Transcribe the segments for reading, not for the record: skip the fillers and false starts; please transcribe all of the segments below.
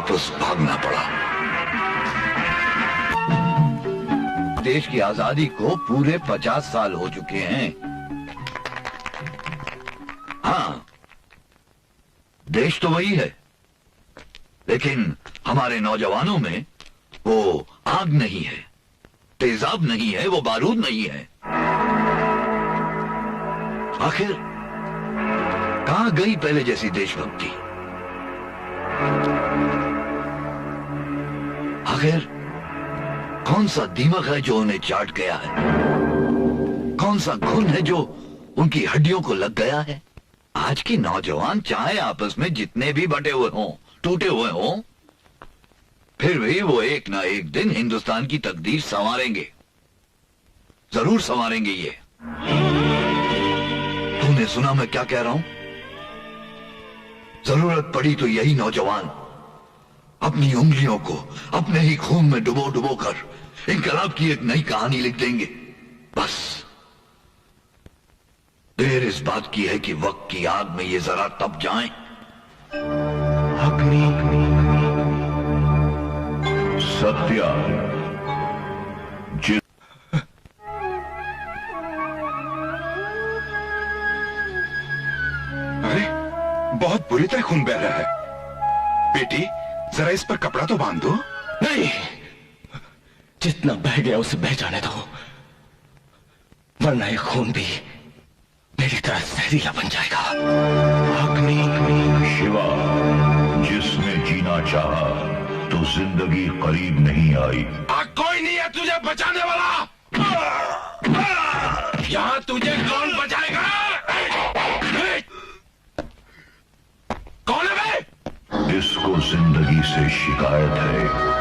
वापस भागना पड़ा। देश की आजादी को पूरे 50 साल हो चुके हैं। हाँ, देश तो वही है, लेकिन हमारे नौजवानों में वो आग नहीं है, तेजाब नहीं है, वो बारूद नहीं है। आखिर कहां गई पहले जैसी देशभक्ति? आखिर कौन सा दीमक है जो उन्हें चाट गया है? कौन सा खून है जो उनकी हड्डियों को लग गया है? आज की नौजवान चाहे आपस में जितने भी बटे हुए हों, टूटे हुए हों, फिर भी वो एक ना एक दिन हिंदुस्तान की तकदीर संवारेंगे, जरूर संवारेंगे। ये तूने सुना मैं क्या कह रहा हूं? जरूरत पड़ी तो यही नौजवान अपनी उंगलियों को अपने ही खून में डुबो डुबो कर इनकलाब की एक नई कहानी लिख देंगे। बस देर इस बात की है कि वक्त की आग में ये जरा तप जाएं। अग्नि सत्या अरे बहुत बुरी तरह खून बह रहा है। बेटी जरा इस पर कपड़ा तो बांध दो। नहीं, जितना बह गया उसे बह जाने दो, वरना ये खून भी मेरी तरह जहरीला बन जाएगा। अग्नि शिवा, जिसने जीना चाहा तो जिंदगी करीब नहीं आई। कोई नहीं है तुझे बचाने वाला। यहाँ तुझे कौन बचाएगा? कौन है बे? इसको जिंदगी से शिकायत है।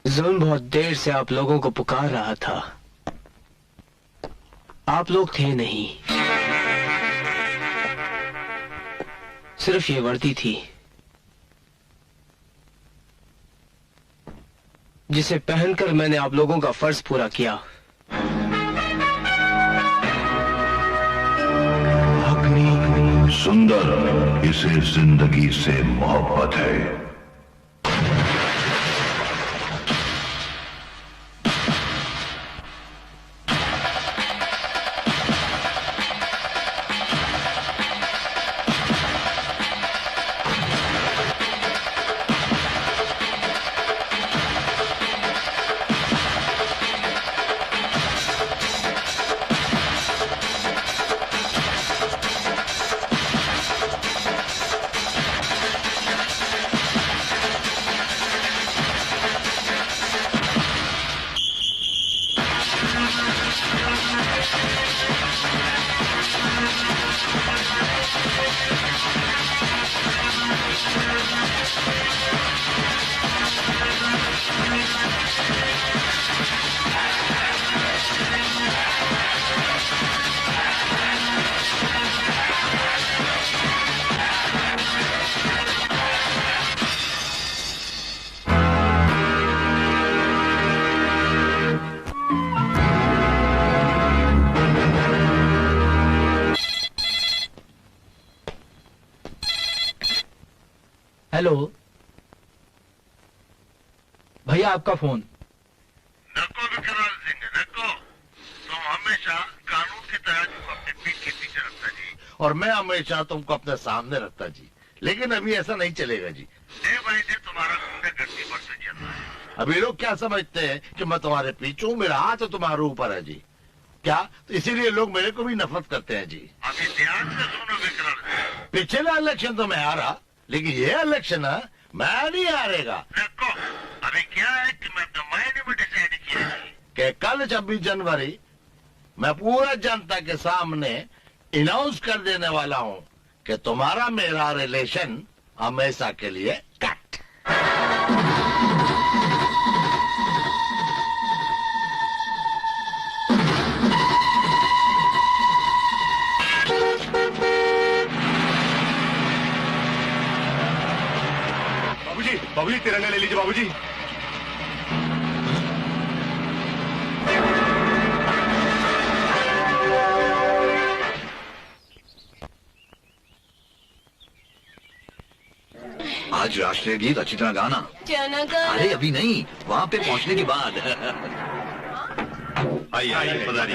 जुल्म बहुत देर से आप लोगों को पुकार रहा था। आप लोग थे नहीं, सिर्फ ये वर्दी थी जिसे पहनकर मैंने आप लोगों का फर्ज पूरा किया। अग्नि सुंदर, इसे जिंदगी से मोहब्बत है। हेलो भैया, आपका फोन। नको विकराल सिंह, नको। तुम हमेशा कानून की तराजू को अपने पीठ के पीछे रखता जी, और मैं हमेशा तुमको अपने सामने रखता जी। लेकिन अभी ऐसा नहीं चलेगा जी। डे बाय डे तुम्हारा गुंडागर्दी बढ़ते चल रहा है। अभी लोग क्या समझते हैं कि मैं तुम्हारे पीछे हूँ, मेरा हाथ तुम्हारे ऊपर है जी। क्या? तो इसीलिए लोग मेरे को भी नफरत करते हैं जी। अभी ध्यान से सुनो विकराल सिंह, पिछला इलेक्शन तो मैं हारा, लेकिन ये इलेक्शन है मैं नहीं हारेगा। देखो अभी क्या है कि मैं अपने मायने में डिसाइड किया है कि कल 26 जनवरी मैं पूरा जनता के सामने अनाउंस कर देने वाला हूँ कि तुम्हारा मेरा रिलेशन हमेशा के लिए कट। बाबूजी तिरंगा ले लीजिए बाबूजी। आज राष्ट्रीय गीत अच्छी तरह गाना। जनगण अरे अभी नहीं, वहाँ पे पहुँचने के बाद। आइए आइए, बधाई।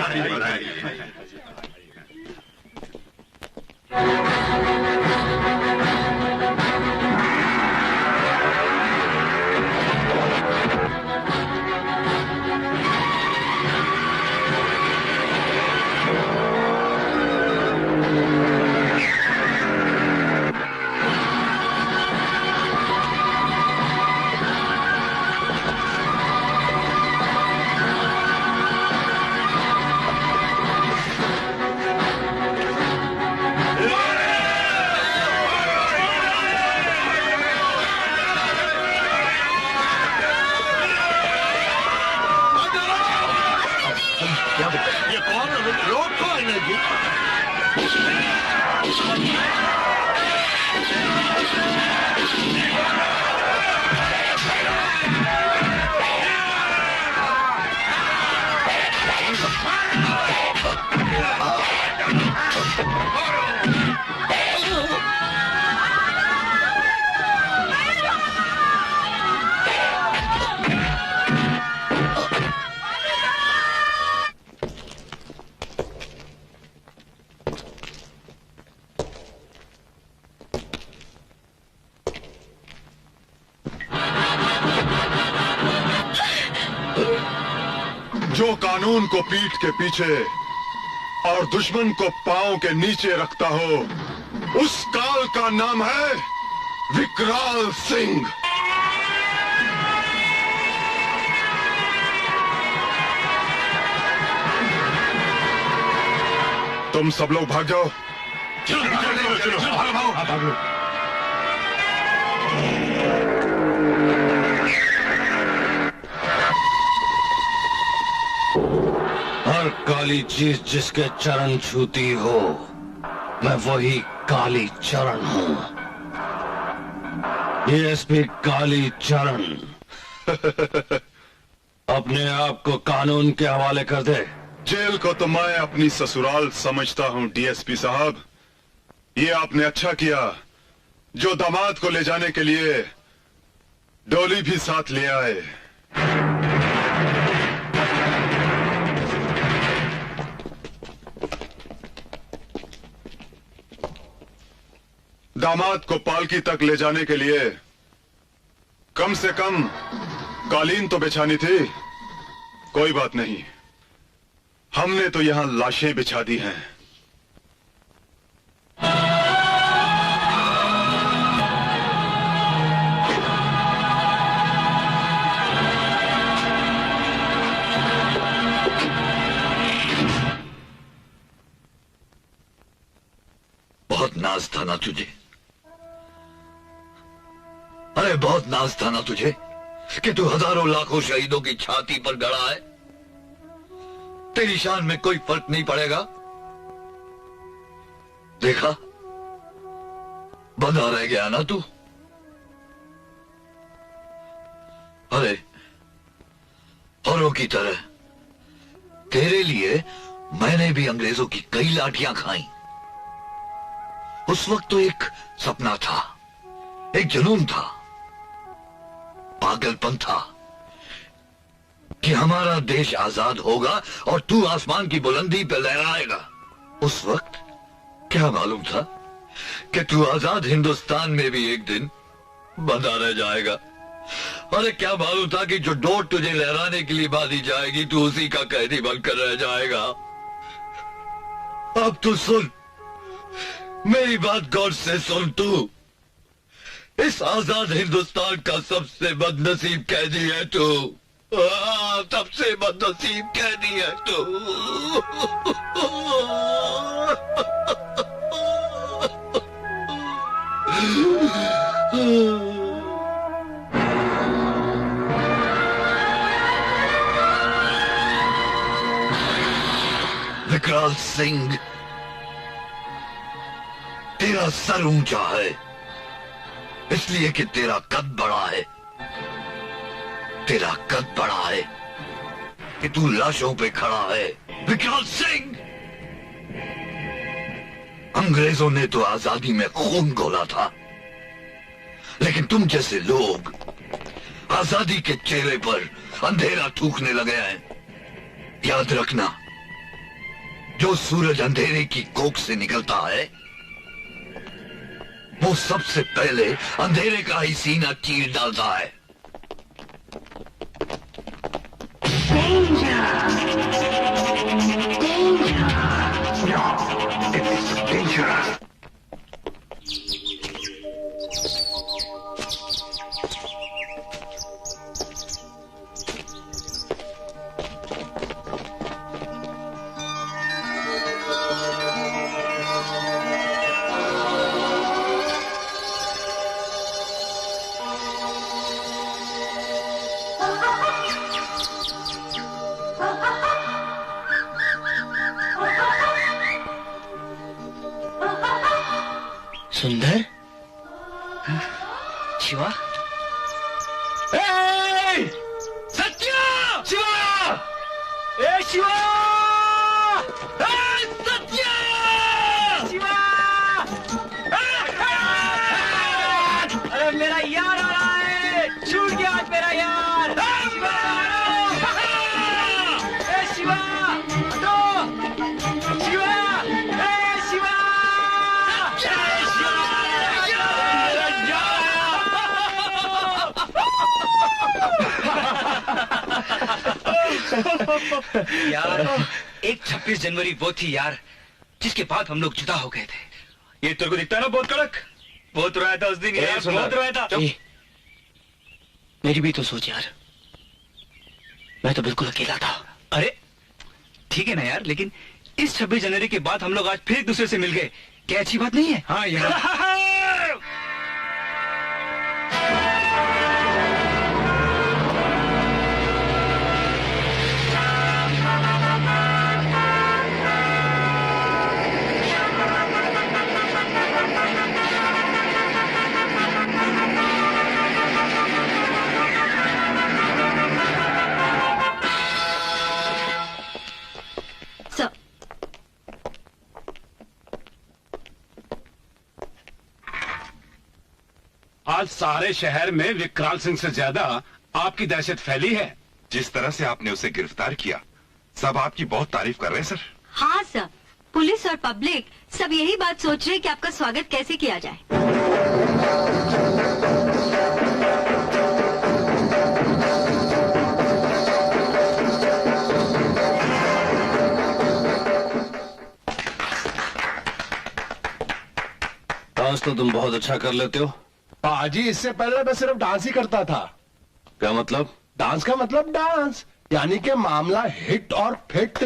ये कौन है? लोग कौन है जी? जो कानून को पीठ के पीछे और दुश्मन को पांव के नीचे रखता हो, उस काल का नाम है विकराल सिंह। तुम सब लोग भाग जाओ। हर काली चीज जिसके चरण छूती हो, मैं वही काली चरण हूँ। डीएसपी काली चरण अपने आप को कानून के हवाले कर दे। जेल को तो मैं अपनी ससुराल समझता हूँ डीएसपी साहब। ये आपने अच्छा किया जो दामाद को ले जाने के लिए डोली भी साथ ले आए। दामाद को पालकी तक ले जाने के लिए कम से कम कालीन तो बिछानी थी। कोई बात नहीं, हमने तो यहां लाशें बिछा दी हैं। बहुत नाज था ना तुझे, अरे बहुत नाज था ना तुझे कि तू हजारों लाखों शहीदों की छाती पर गड़ा है। तेरी शान में कोई फर्क नहीं पड़ेगा। देखा, बंधा रह गया ना तू। अरे औरों की तरह तेरे लिए मैंने भी अंग्रेजों की कई लाठियां खाई। उस वक्त तो एक सपना था एक जुनून था, पागलपन था कि हमारा देश आजाद होगा और तू आसमान की बुलंदी पे लहराएगा। उस वक्त क्या मालूम था कि तू आजाद हिंदुस्तान में भी एक दिन बंधा रह जाएगा। अरे क्या मालूम था कि जो डोर तुझे लहराने के लिए बांधी जाएगी तू उसी का कैदी बनकर रह जाएगा। अब तू सुन, मेरी बात गौर से सुन। तू इस आजाद हिंदुस्तान का सबसे बदनसीब कैदी है तू। सबसे बदनसीब कैदी है तू। विकराल सिंह, तेरा सर ऊंचा है इसलिए कि तेरा कद बड़ा है। तेरा कद बड़ा है कि तू लाशों पे खड़ा है। विकराल सिंह, अंग्रेजों ने तो आजादी में खून घोला था, लेकिन तुम जैसे लोग आजादी के चेहरे पर अंधेरा थूकने लगे हैं। याद रखना, जो सूरज अंधेरे की कोख से निकलता है वो सबसे पहले अंधेरे का ही सीना चीर डालता है। सुंदर, शिवा, सत्या, शिवा, ए शिवा, सत्या, शिवा, अरे मेरा यार आ रहा है, छूट गया आज मेरा यार। शिवा, ए शिवा, हटो, शिवा, ए शिवा, यार, एक 26 जनवरी वो थी यार जिसके बाद हम लोग जुदा हो गए थे। ये तेरे को दिखता है ना बहुत कड़क। बहुत रोया था उस दिन यार, बहुत रोया था। मेरी भी तो सोच यार, मैं तो बिल्कुल अकेला था। अरे ठीक है ना यार, लेकिन इस 26 जनवरी के बाद हम लोग आज फिर एक दूसरे से मिल गए, क्या अच्छी बात नहीं है? हाँ यार। आज सारे शहर में विकराल सिंह से ज्यादा आपकी दहशत फैली है। जिस तरह से आपने उसे गिरफ्तार किया, सब आपकी बहुत तारीफ कर रहे हैं सर। हाँ सर, पुलिस और पब्लिक सब यही बात सोच रहे हैं कि आपका स्वागत कैसे किया जाए। डांस तो तुम बहुत अच्छा कर लेते हो। पाजी, इससे पहले मैं सिर्फ डांस ही करता था। क्या मतलब? डांस का मतलब डांस, यानी कि मामला हिट और फिट।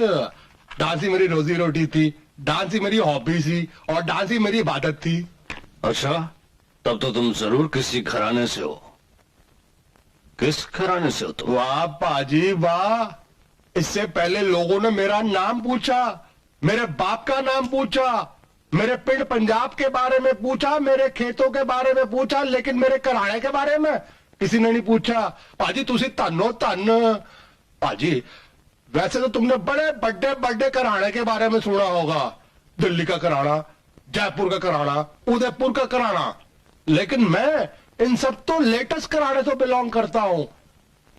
डांस ही मेरी रोजी रोटी थी, डांस ही मेरी हॉबी थी और डांस ही मेरी इबादत थी। अच्छा, तब तो तुम जरूर किसी घराने से हो। किस घराने से हो तुम? वाह पाजी वाह, इससे पहले लोगों ने मेरा नाम पूछा, मेरे बाप का नाम पूछा, मेरे पिंड पंजाब के बारे में पूछा, मेरे खेतों के बारे में पूछा, लेकिन मेरे घराने के बारे में किसी ने नहीं पूछा। पाजी तुसी धनो धन। पाजी वैसे तो तुमने बड़े बड़े बड़े घराने के बारे में सुना होगा, दिल्ली का घराना, जयपुर का घराना, उदयपुर का घराना, लेकिन मैं इन सब तो लेटेस्ट घराने से बिलोंग करता हूँ।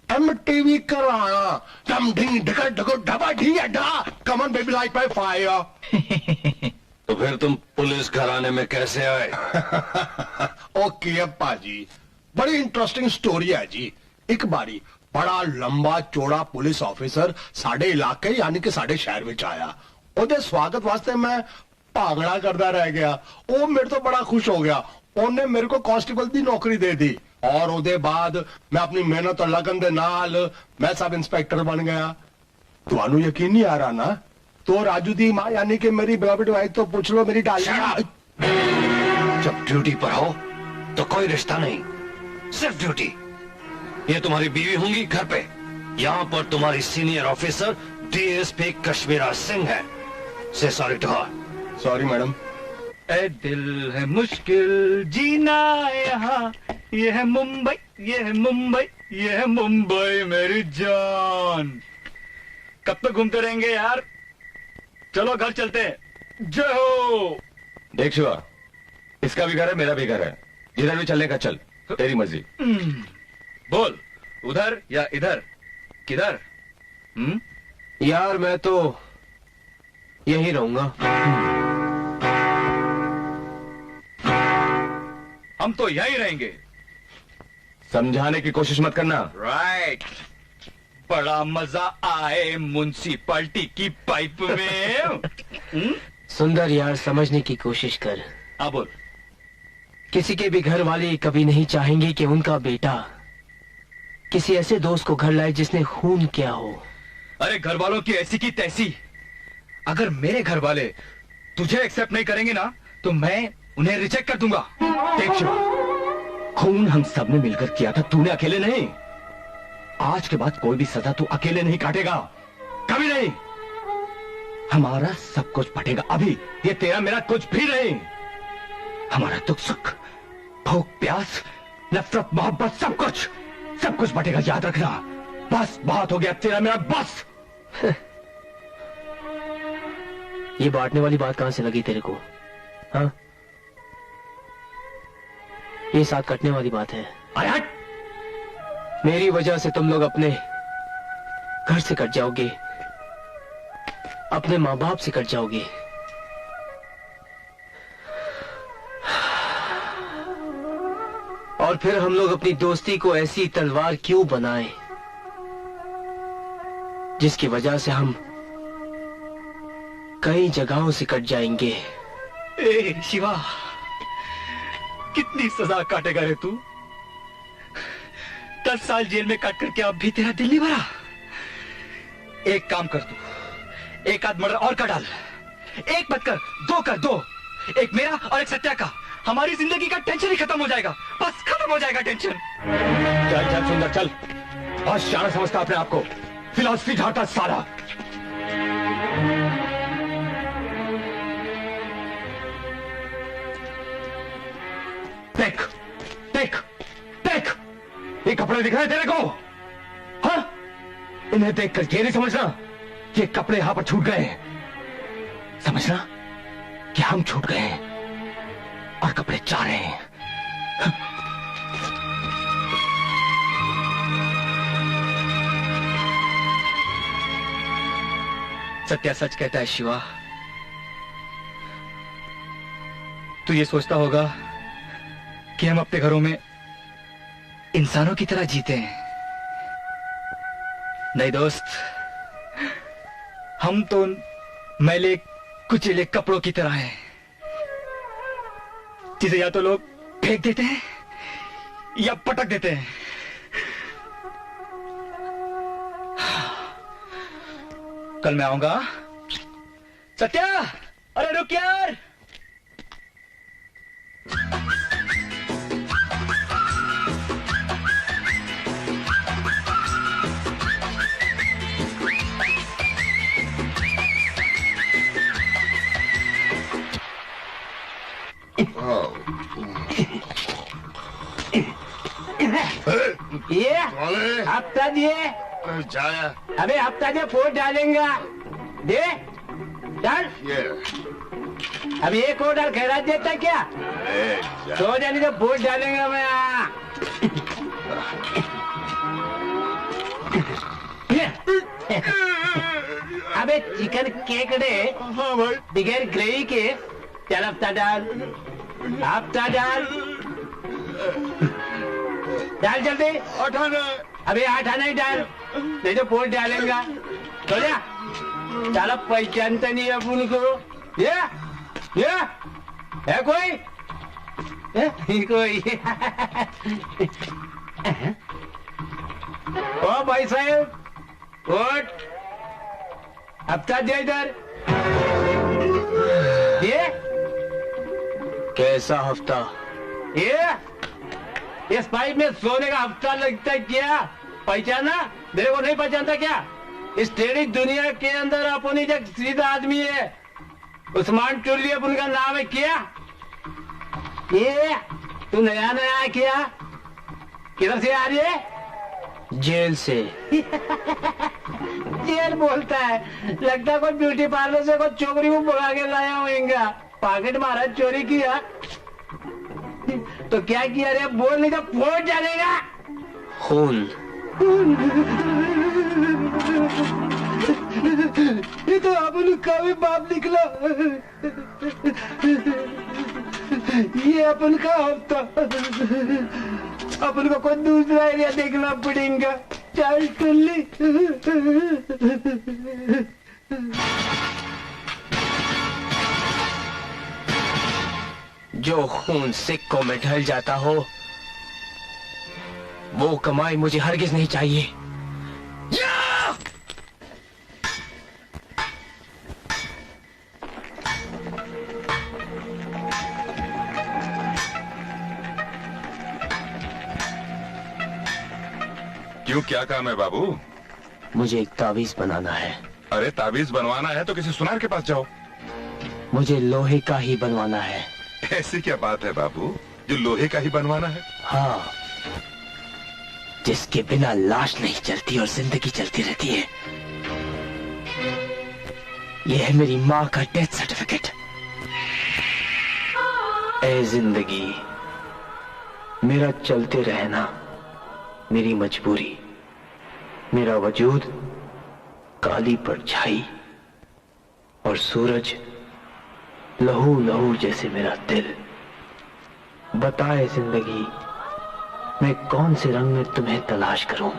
MTV घराना, डम ढिंग ढका ढको ढबा ढी ढा, come on baby light my fire. तो फिर तुम पुलिस घराने में कैसे आए? ओके अप्पा जी, बड़ी इंटरेस्टिंग स्टोरी है जी। एक बारी बड़ा लंबा चौड़ा पुलिस ऑफिसर साडे इलाके यानी कि साडे शहर में आया। ओदे स्वागत वास्ते मैं भांगड़ा करदा रह गया। वो मेरे तो बड़ा खुश हो गया। उन्हें मेरे को कांस्टेबल की नौकरी दे दी और ओदे बाद मैं अपनी मेहनत और लगन दे नाल मैं सब इंस्पेक्टर बन गया। तुहानू यकीन नहीं आ रहा ना? तो राजू दी माँ यानी कि मेरी बेबी वाइफ तो पूछ लो मेरी डाली। जब ड्यूटी पर हो तो कोई रिश्ता नहीं, सिर्फ ड्यूटी। ये तुम्हारी बीवी होंगी घर पे। यहाँ पर तुम्हारी senior officer DSP Kashmira Singh है। Say sorry to her. Sorry madam. Ae Dil Hai मुश्किल जीना यहाँ, ये है मुंबई, ये है मुंबई, ये है मुंबई मेरी जान। कब तक घूमते रहेंगे यार? चलो घर चलते हैं। जय हो। देख शिवा, इसका भी घर है, मेरा भी घर है। जिधर भी चलने का चल, तेरी मर्जी। बोल, उधर या इधर? किधर? यार मैं तो यहीं रहूंगा। हम तो यहीं रहेंगे। समझाने की कोशिश मत करना। राइट। बड़ा मजा आए म्युनिसिपैलिटी की पाइप में। सुंदर यार, समझने की कोशिश कर। हाँ बोल। किसी के भी घर वाले कभी नहीं चाहेंगे कि उनका बेटा किसी ऐसे दोस्त को घर लाए जिसने खून किया हो। अरे घर वालों की ऐसी की तैसी। अगर मेरे घर वाले तुझे एक्सेप्ट नहीं करेंगे ना तो मैं उन्हें रिजेक्ट कर दूंगा। देख शिवा, खून हम सब ने मिलकर किया था, तूने अकेले नहीं। आज के बाद कोई भी सजा तू अकेले नहीं काटेगा, कभी नहीं। हमारा सब कुछ बटेगा अभी। ये तेरा मेरा कुछ भी नहीं। हमारा दुख सुख, भूख प्यास, नफरत मोहब्बत, सब कुछ बटेगा, याद रखना। बस बहुत हो गया तेरा मेरा, बस। ये बांटने वाली बात कहां से लगी तेरे को? हाँ, ये साथ कटने वाली बात है। अरे मेरी वजह से तुम लोग अपने घर से कट जाओगे, अपने माँ बाप से कट जाओगे। और फिर हम लोग अपनी दोस्ती को ऐसी तलवार क्यों बनाएं जिसकी वजह से हम कई जगहों से कट जाएंगे। ए शिवा, कितनी सजा काटेगा रे तू? 10 साल जेल में काट करके अब भी तेरा दिल नहीं भरा? एक काम कर तू, एक आध मर्डर और का डाल। एक मत कर, 2 कर, 2। एक मेरा और एक सत्या का। हमारी जिंदगी का टेंशन ही खत्म हो जाएगा। बस खत्म हो जाएगा टेंशन। चल चल सुंदर चल। बहुत शाना समझता अपने आप को, फिलॉसफी झाड़ता साला। देख देख देख, ये कपड़े दिख रहे हैं तेरे को? हाँ, इन्हें देखकर ये नहीं समझना ये कपड़े यहां पर छूट गए हैं। समझना कि हम छूट गए हैं और कपड़े जा रहे हैं। सत्या सच कहता है शिवा। तू ये सोचता होगा कि हम अपने घरों में इंसानों की तरह जीते हैं। नहीं दोस्त, हम तो मैले कुचले कपड़ों की तरह हैं, जिसे या तो लोग फेंक देते हैं या पटक देते हैं। कल मैं आऊंगा। सत्या, अरे रुक यार। ये वाले हफ्ता दिए, जाया अबे हफ्ता दे, फोन डालेंगे दे। चल ये अब एक और डाल खैरात देता क्या? सो जाने का वोट डालेंगे मैं। अबे चिकन केकड़े। हाँ भाई। बगैर ग्रेवी के। चल हफ्ता डाल, हफ्ता डाल, डाल जल्दी। 8 आना। अबे 8 आना ही डाल, नहीं तो वोट डालेगा। तो जा, चलो पहचानता नहीं अपन को। ये है कोई? कोई? ओ भाई साहब, वोट हफ्ता दे इधर। ये कैसा हफ्ता? ये इस पाइप में सोने का हफ्ता लगता है क्या? पहचाना? मेरे को नहीं पहचानता क्या? इस टेढ़ी दुनिया के अंदर अपन एक सीधा आदमी है, उस्मान टुल्ली अपन का नाम है क्या? ये तू नया नया क्या? किधर से आ रही है? जेल से। जेल बोलता है, लगता है कोई ब्यूटी पार्लर से कोई चोकरी को बुला के लाया होगा। पॉकेट मारा, चोरी किया तो क्या किया रे? बोल नहीं तो फोड़ डालेगा। खून। ये तो अपन का भी बाप निकला। ये अपन का हफ्ता, अपन को कोई दूसरा एरिया देखना पड़ेगा। चल टुल्ली। जो खून सिक्कों में ढल जाता हो, वो कमाई मुझे हरगिज नहीं चाहिए। क्यों, क्या काम है बाबू? मुझे एक तावीज बनाना है। अरे तावीज बनवाना है तो किसी सुनार के पास जाओ। मुझे लोहे का ही बनवाना है। ऐसी क्या बात है बाबू, जो लोहे का ही बनवाना है? हाँ, जिसके बिना लाश नहीं चलती और जिंदगी चलती रहती है। यह है मेरी माँ का डेथ सर्टिफिकेट। ए जिंदगी, मेरा चलते रहना मेरी मजबूरी, मेरा वजूद काली परछाई और सूरज लहू लहू जैसे मेरा दिल। बताए जिंदगी, मैं कौन से रंग में तुम्हें तलाश करूं?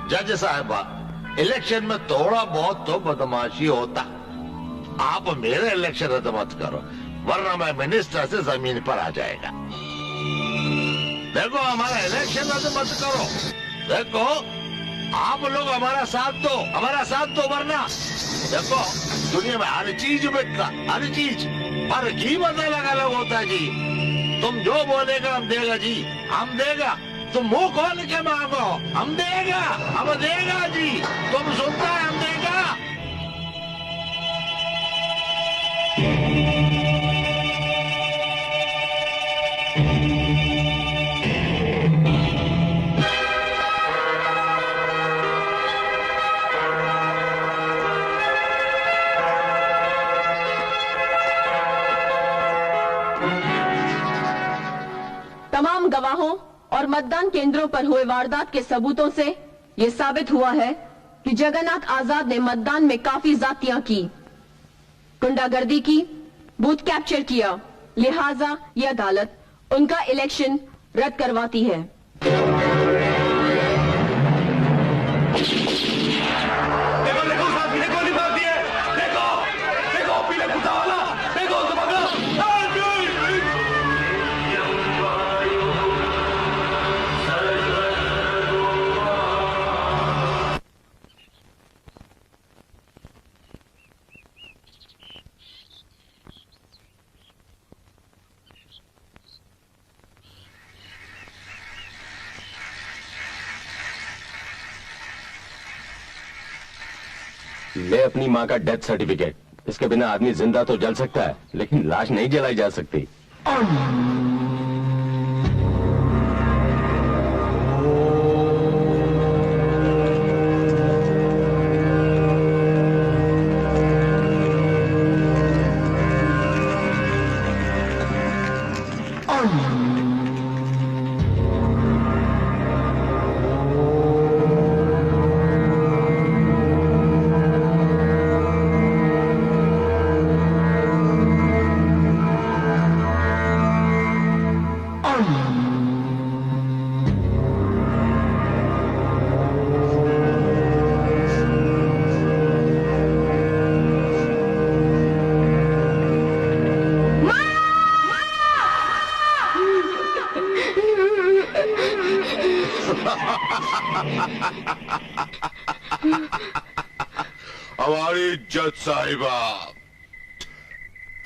जज साहबा, इलेक्शन में थोड़ा बहुत तो बदमाशी होता। आप मेरे इलेक्शन रद्द मत करो, वरना मैं मिनिस्टर से जमीन पर आ जाएगा। देखो, हमारा इलेक्शन रद्द मत करो। देखो, आप लोग हमारा साथ दो, वरना देखो दुनिया में हर चीज बिकता, हर चीज, हर कीमत अलग होता है जी। तुम जो बोलेगा हम देगा जी, हम देगा। तुम मुंह खोल के मांगो, हम देगा जी। तुम सुनता है, हम देगा। तमाम गवाहों और मतदान केंद्रों पर हुए वारदात के सबूतों से ये साबित हुआ है कि जगन्नाथ आजाद ने मतदान में काफी जातियां की, गुंडागर्दी की, बूथ कैप्चर किया। लिहाजा ये अदालत उनका इलेक्शन रद्द करवाती है। ले अपनी माँ का डेथ सर्टिफिकेट। इसके बिना आदमी जिंदा तो जल सकता है, लेकिन लाश नहीं जलाई जा सकती। हमारी जज साहिबा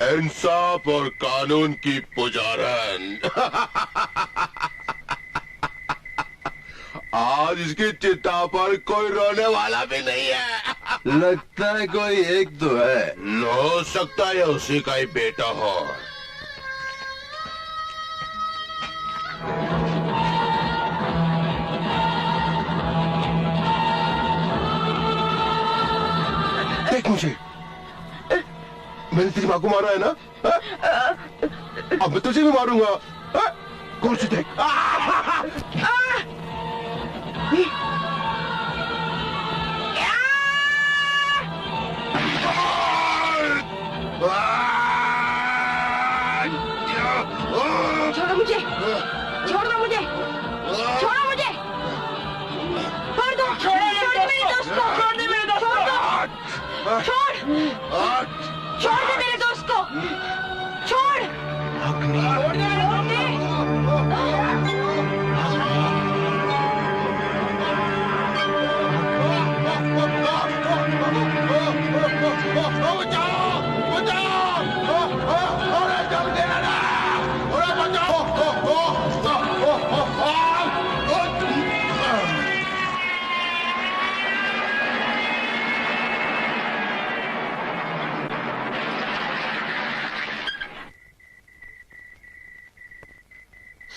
इंसाफ और कानून की पुजारन। आज इसकी चिता पर कोई रोने वाला भी नहीं है। लगता है कोई एक तो है। हो सकता है उसी का ही बेटा हो। देख मुझे, मैंने तेरी माँ को मारा है ना? अब मैं तुझे भी मारूंगा। कौन सी देख? छोड़ो मुझे, छोड़ दो मुझे, छोड़ो मुझे, छोड़ दो, छोड़ दे मेरे दोस्त को, छोड़ दे मेरे दोस्त को, छोड़ दे मेरे दोस्त को, छोड़ दे।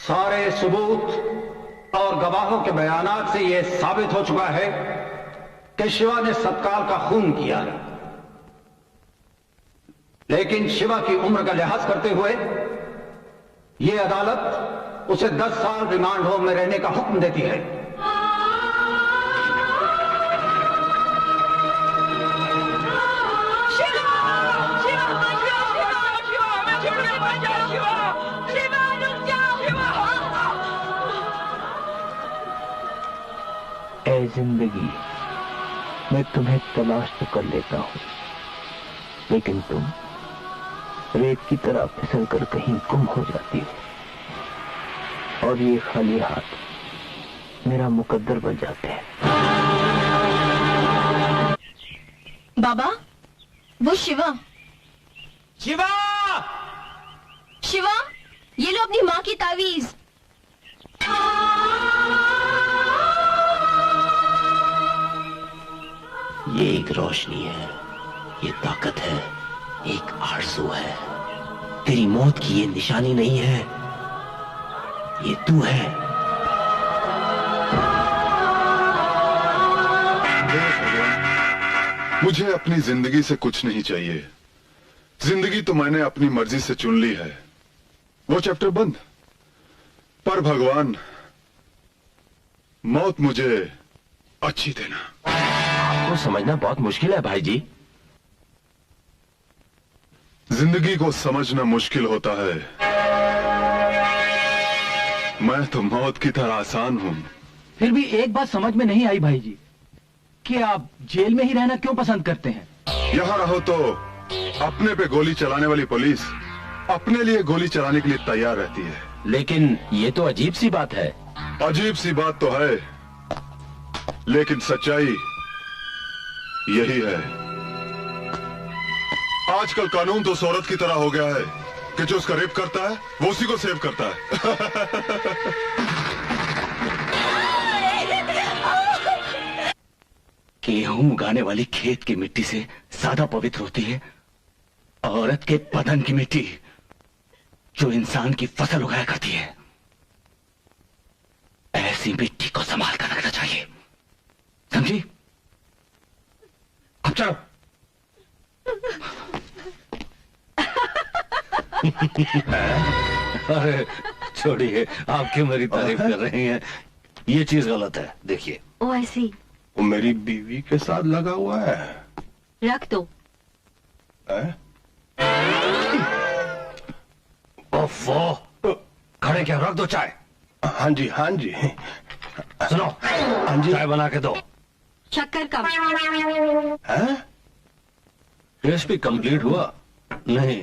सारे सबूत और गवाहों के बयानात से यह साबित हो चुका है कि शिवा ने सतकाल का खून किया है। लेकिन शिवा की उम्र का लिहाज करते हुए यह अदालत उसे 10 साल रिमांड होम में रहने का हुक्म देती है। ऐ जिंदगी, मैं तुम्हें तलाश तो कर लेता हूं, लेकिन तुम रेत की तरह फिसल कर कहीं गुम हो जाती हो और ये खाली हाथ मेरा मुकद्दर बन जाते हैं। बाबा, वो शिवा। शिवा, शिवा, ये लो अपनी माँ की तावीज। ये एक रोशनी है, ये ताकत है, एक आरज़ू है। तेरी मौत की ये निशानी नहीं है, ये तू है। मुझे अपनी जिंदगी से कुछ नहीं चाहिए। जिंदगी तो मैंने अपनी मर्जी से चुन ली है, वो चैप्टर बंद। पर भगवान, मौत मुझे अच्छी देना। आपको समझना बहुत मुश्किल है भाई जी। जिंदगी को समझना मुश्किल होता है। मैं तो मौत की तरह आसान हूं। फिर भी एक बात समझ में नहीं आई भाई जी, कि आप जेल में ही रहना क्यों पसंद करते हैं? यहां रहो तो अपने पे गोली चलाने वाली पुलिस अपने लिए गोली चलाने के लिए तैयार रहती है। लेकिन ये तो अजीब सी बात है। अजीब सी बात तो है, लेकिन सच्चाई यही है। आजकल कानून तो उस औरत की तरह हो गया है कि जो उसका रेप करता है वो उसी को सेव करता है। गेहूं उगाने वाली खेत की मिट्टी से ज्यादा पवित्र होती है औरत के बदन की मिट्टी, जो इंसान की फसल उगाया करती है। ऐसी मिट्टी को संभाल कर रखना चाहिए, समझी? अब चलो। अरे छोड़िए, आप क्यों मेरी तारीफ कर रही हैं? ये चीज गलत है, देखिए। ओ ऐसी वो मेरी बीवी के साथ लगा हुआ है। रख दो। ओफो, खड़े क्या, रख दो चाय। हाँ जी, हाँ जी। सुनो, हाँ जी, चाय बना के दो। शक्कर कम। रेसिपी कंप्लीट हुआ? नहीं,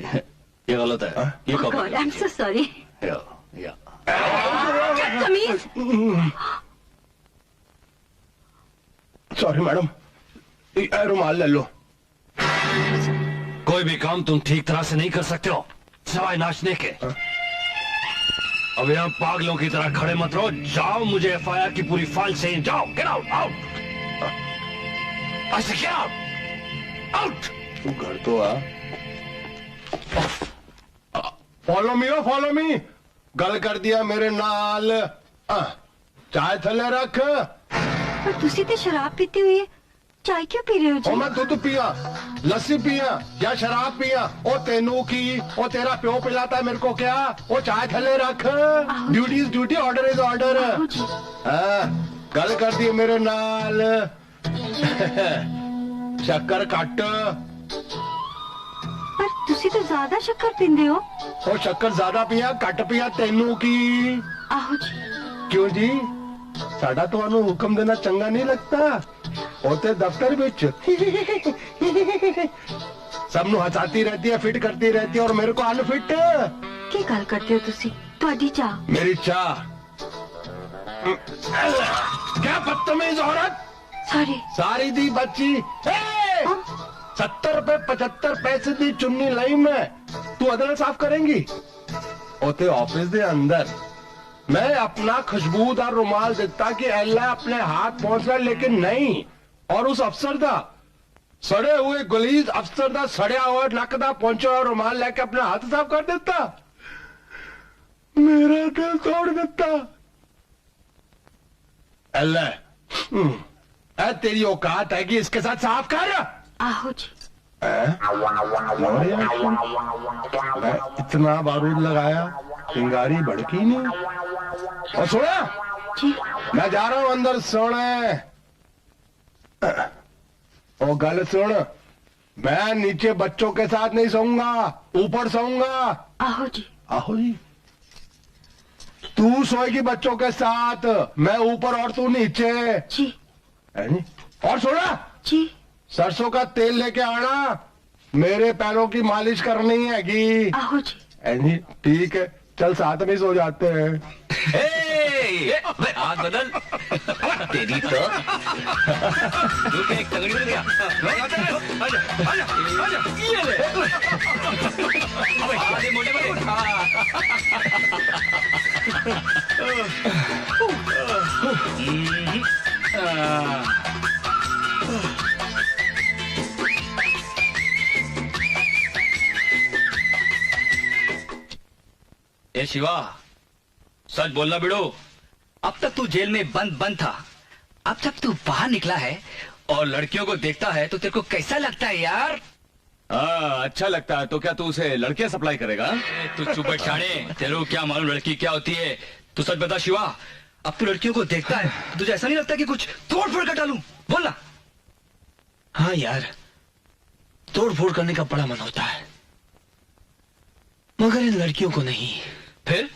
ये गलत है। ये Oh God, I'm so sorry. या। तमीज। सॉरी मैडम, रुमाल ले लो। कोई भी काम तुम ठीक तरह से नहीं कर सकते हो सिवाय नाचने के। अब यहाँ पागलों की तरह खड़े मत रहो, जाओ, मुझे एफआईआर की पूरी फाइल चाहिए, जाओ, गेट आउट, आउट, ऐसे क्या, आउट। तू घर तो आ। फॉलो मी, गल कर दिया मेरे नाल। चाय थले रख। पर तुसी ते शराब पीती हुई है, चाय क्यों पी रहे हो जी? ओ मैं दूध पिया, लस्सी पिया या शराब पिया? ओ तेनू की, ओ तेरा प्यो पिलाता है मेरे को क्या? ओ चाय थले रख। Duty is duty, order is order. गल कर दिए मेरे नाल। शक्कर कट। पर तुसी तो ज्यादा शक्कर पींदे हो। ओ शक्कर ज्यादा पिया कट पिया तेनू की। आहो जी। क्यों जी, साडा ਤੁਹਾਨੂੰ ਹੁਕਮ ਦੇਣਾ ਚੰਗਾ ਨਹੀਂ ਲੱਗਦਾ? होते दफ्तर बिच सबनू हंसाती रहती है, फिट करती रहती है और मेरे को अनफिट। की गल करते हो तुसी? ਤੁਹਾਡੀ चाह। मेरी चाह? क्या बदतमीज औरत। सारी दी बच्ची। 70 रुपए 75 पैसे दी चुन्नी लाई मैं, तू अदला साफ करेंगी? होते ऑफिस दे अंदर मैं अपना खुशबूदार रुमाल देता कि अल्लाह अपने हाथ पहुंच रहा, लेकिन नहीं। और उस अफसर दा, सड़े हुए गलीज अफसर दा सड़िया हुआ नक दा पहुंचा हुआ रुमाल लेके अपना हाथ साफ कर देता। मेरा दिल तोड़ देता। अल्लाह, तेरी औकात है कि इसके साथ साफ कर। आहो जी। मैं इतना बारूद लगाया, चिंगारी भड़की नहीं। और सुना, मैं जा रहा हूं अंदर सोने। और गल सुन, मैं नीचे बच्चों के साथ नहीं सोऊंगा, ऊपर सोऊंगा। आहो जी। आहो जी। तू सोएगी बच्चों के साथ, मैं ऊपर और तू नीचे। जी। और सुना जी, सरसों का तेल लेके आना, मेरे पैरों की मालिश करनी हैगी। आहो जी। ठीक है, चल साथ में सो जाते हैं। हाथ बदल तेरी तो एक तगड़ी मिल गया। आजा, आजा, आजा, ये ले। अबे आधे मोटे बने। ए शिवा, सच बोलना बिड़ो, अब तक तू जेल में बंद था, अब तक तू बाहर निकला है और लड़कियों को देखता है तो तेरे को कैसा लगता है यार? अच्छा लगता है तो क्या तू उसे लड़कियां सप्लाई करेगा? तू चुप बैठ शाणे, तेरे को क्या मालूम लड़की क्या होती है? तू सच बता शिवा, अब तू लड़कियों को देखता है तो तुझे ऐसा नहीं लगता कि कुछ तोड़ फोड़ कर डालूं? बोलना। हाँ यार, तोड़ फोड़ करने का बड़ा मन होता है, मगर इन लड़कियों को नहीं। फिर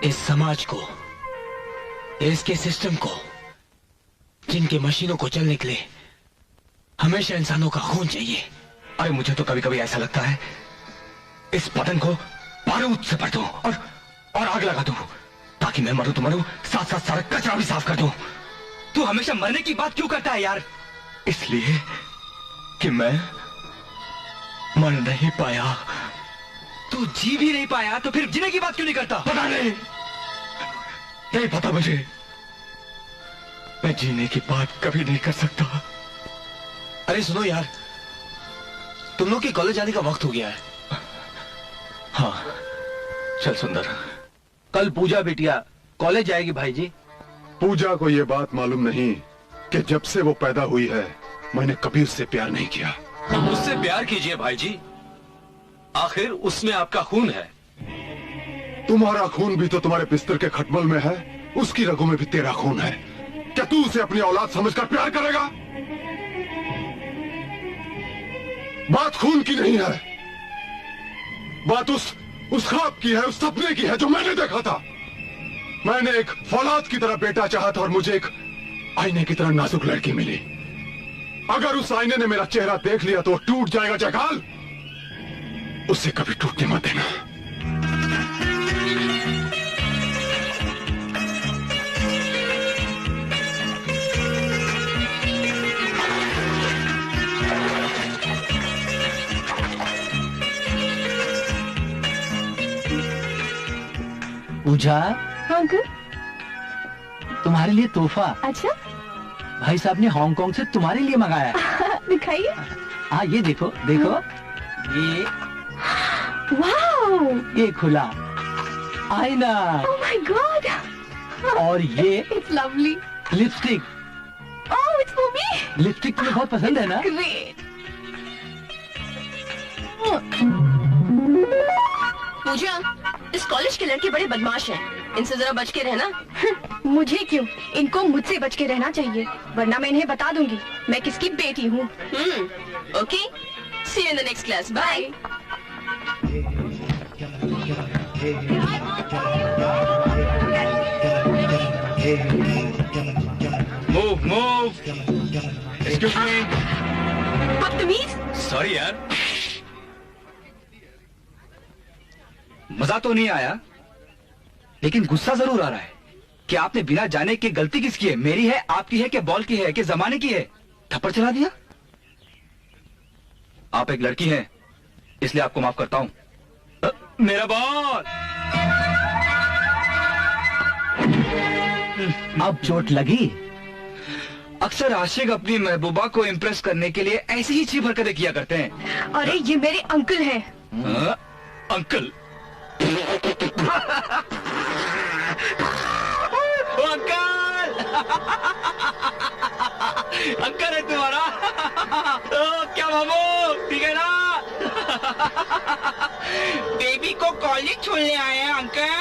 इस समाज को, इसके सिस्टम को, जिनके मशीनों को चलने के लिए हमेशा इंसानों का खून चाहिए। अरे मुझे तो कभी कभी ऐसा लगता है इस बदन को बारूद से भर दूं और आग लगा दूं, ताकि मैं मरूं तो मरूं, साथ साथ सारा कचरा भी साफ कर दूं। तू हमेशा मरने की बात क्यों करता है यार? इसलिए कि मैं मर नहीं पाया। तू जी भी नहीं पाया तो फिर जीने की बात क्यों नहीं करता? पता नहीं पता मुझे, मैं जीने की बात कभी नहीं कर सकता। अरे सुनो यार, तुम लोग के कॉलेज जाने का वक्त हो गया है। हाँ चल सुंदर, कल पूजा बिटिया कॉलेज जाएगी भाई जी। पूजा को ये बात मालूम नहीं कि जब से वो पैदा हुई है मैंने कभी उससे प्यार नहीं किया। उससे प्यार कीजिए भाई जी, आखिर उसमें आपका खून है। तुम्हारा खून भी तो तुम्हारे बिस्तर के खटमल में है, उसकी रगों में भी तेरा खून है। क्या तू उसे अपनी औलाद समझकर प्यार करेगा? बात खून की नहीं है, बात उस ख्वाब की है, उस सपने की है जो मैंने देखा था। मैंने एक फौलाद की तरह बेटा चाहा था और मुझे एक आईने की तरह नाजुक लड़की मिली। अगर उस आईने ने मेरा चेहरा देख लिया तो टूट जाएगा जगाल, उससे कभी टूटने मत देना। पूजा, अंकल। तुम्हारे लिए तोहफा। अच्छा, भाई साहब ने हांगकांग से तुम्हारे लिए मंगाया है। दिखाइए। हाँ, ये देखो देखो, ये वाओ, ये खुला आईना। Oh my God. और ये it's lovely. Lipstick. Oh, it's for me. Lipstick तुम्हें बहुत पसंद है ना? ग्रेट। पूजा, इस कॉलेज के लड़के बड़े बदमाश हैं। इनसे जरा बच के रहना। मुझे क्यों? इनको मुझसे बच के रहना चाहिए, वरना मैं इन्हें बता दूंगी मैं किसकी बेटी हूँ। Okay, see you in the next class. Bye. Move move. Excuse me. बदतमीज। सॉरी यार, मजा तो नहीं आया, लेकिन गुस्सा जरूर आ रहा है कि आपने बिना जाने कि गलती किसकी है, मेरी है, आपकी है, कि बॉल की है, कि जमाने की है, थप्पड़ चला दिया। आप एक लड़की हैं, इसलिए आपको माफ करता हूं। मेरा बॉल। अब चोट लगी। अक्सर आशिक अपनी महबूबा को इम्प्रेस करने के लिए ऐसी ही चीप हरकतें किया करते हैं। अरे ये मेरे अंकल हैं। अंकल? अंकल! अंकल है तुम्हारा? क्या मामू, ठीक है ना? बेबी को कॉलेज छोड़ने आए हैं अंकल।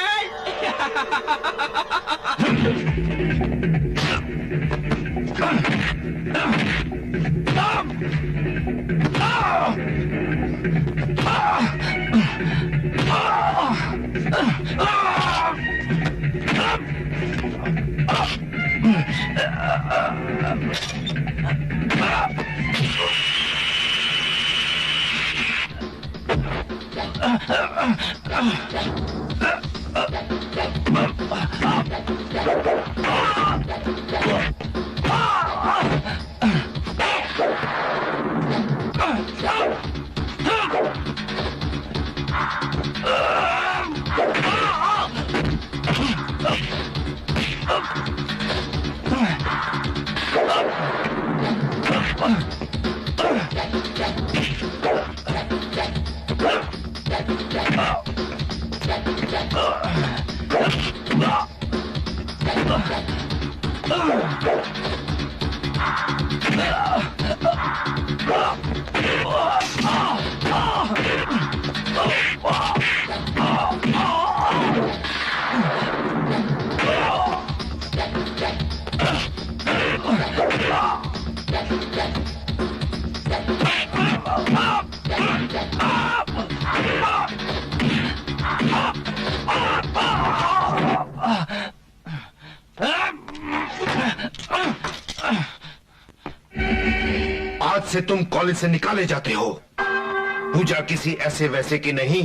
आज से तुम कॉलेज से निकाले जाते हो। पूजा किसी ऐसे वैसे की नहीं,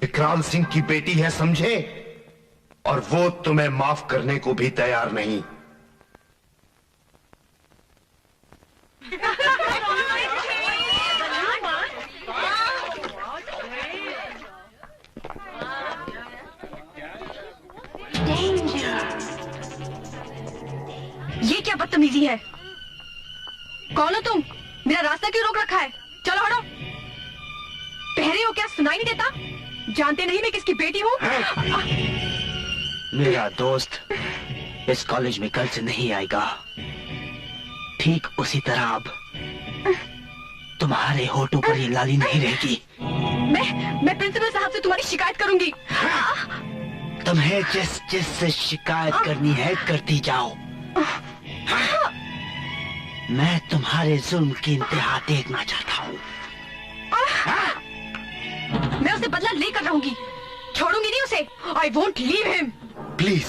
विकराल सिंह की बेटी है, समझे? और वो तुम्हें माफ करने को भी तैयार नहीं। ये क्या बदतमीजी है? कौन हो तुम? मेरा रास्ता क्यों रोक रखा है? चलो हटो। पहरे हो क्या? सुनाई नहीं देता? जानते नहीं मैं किसकी बेटी हूँ? मेरा दोस्त इस कॉलेज में कल से नहीं आएगा। ठीक उसी तरह अब तुम्हारे होठों पर ये लाली नहीं रहेगी। मैं प्रिंसिपल साहब से तुम्हारी शिकायत करूंगी। तुम्हें जिस जिस से शिकायत करनी है करती जाओ। मैं तुम्हारे जुल्म की इंतहा देखना चाहता हूँ। मैं उसे बदला लेकर रहूंगी, छोड़ूंगी नहीं उसे। I won't leave him. Please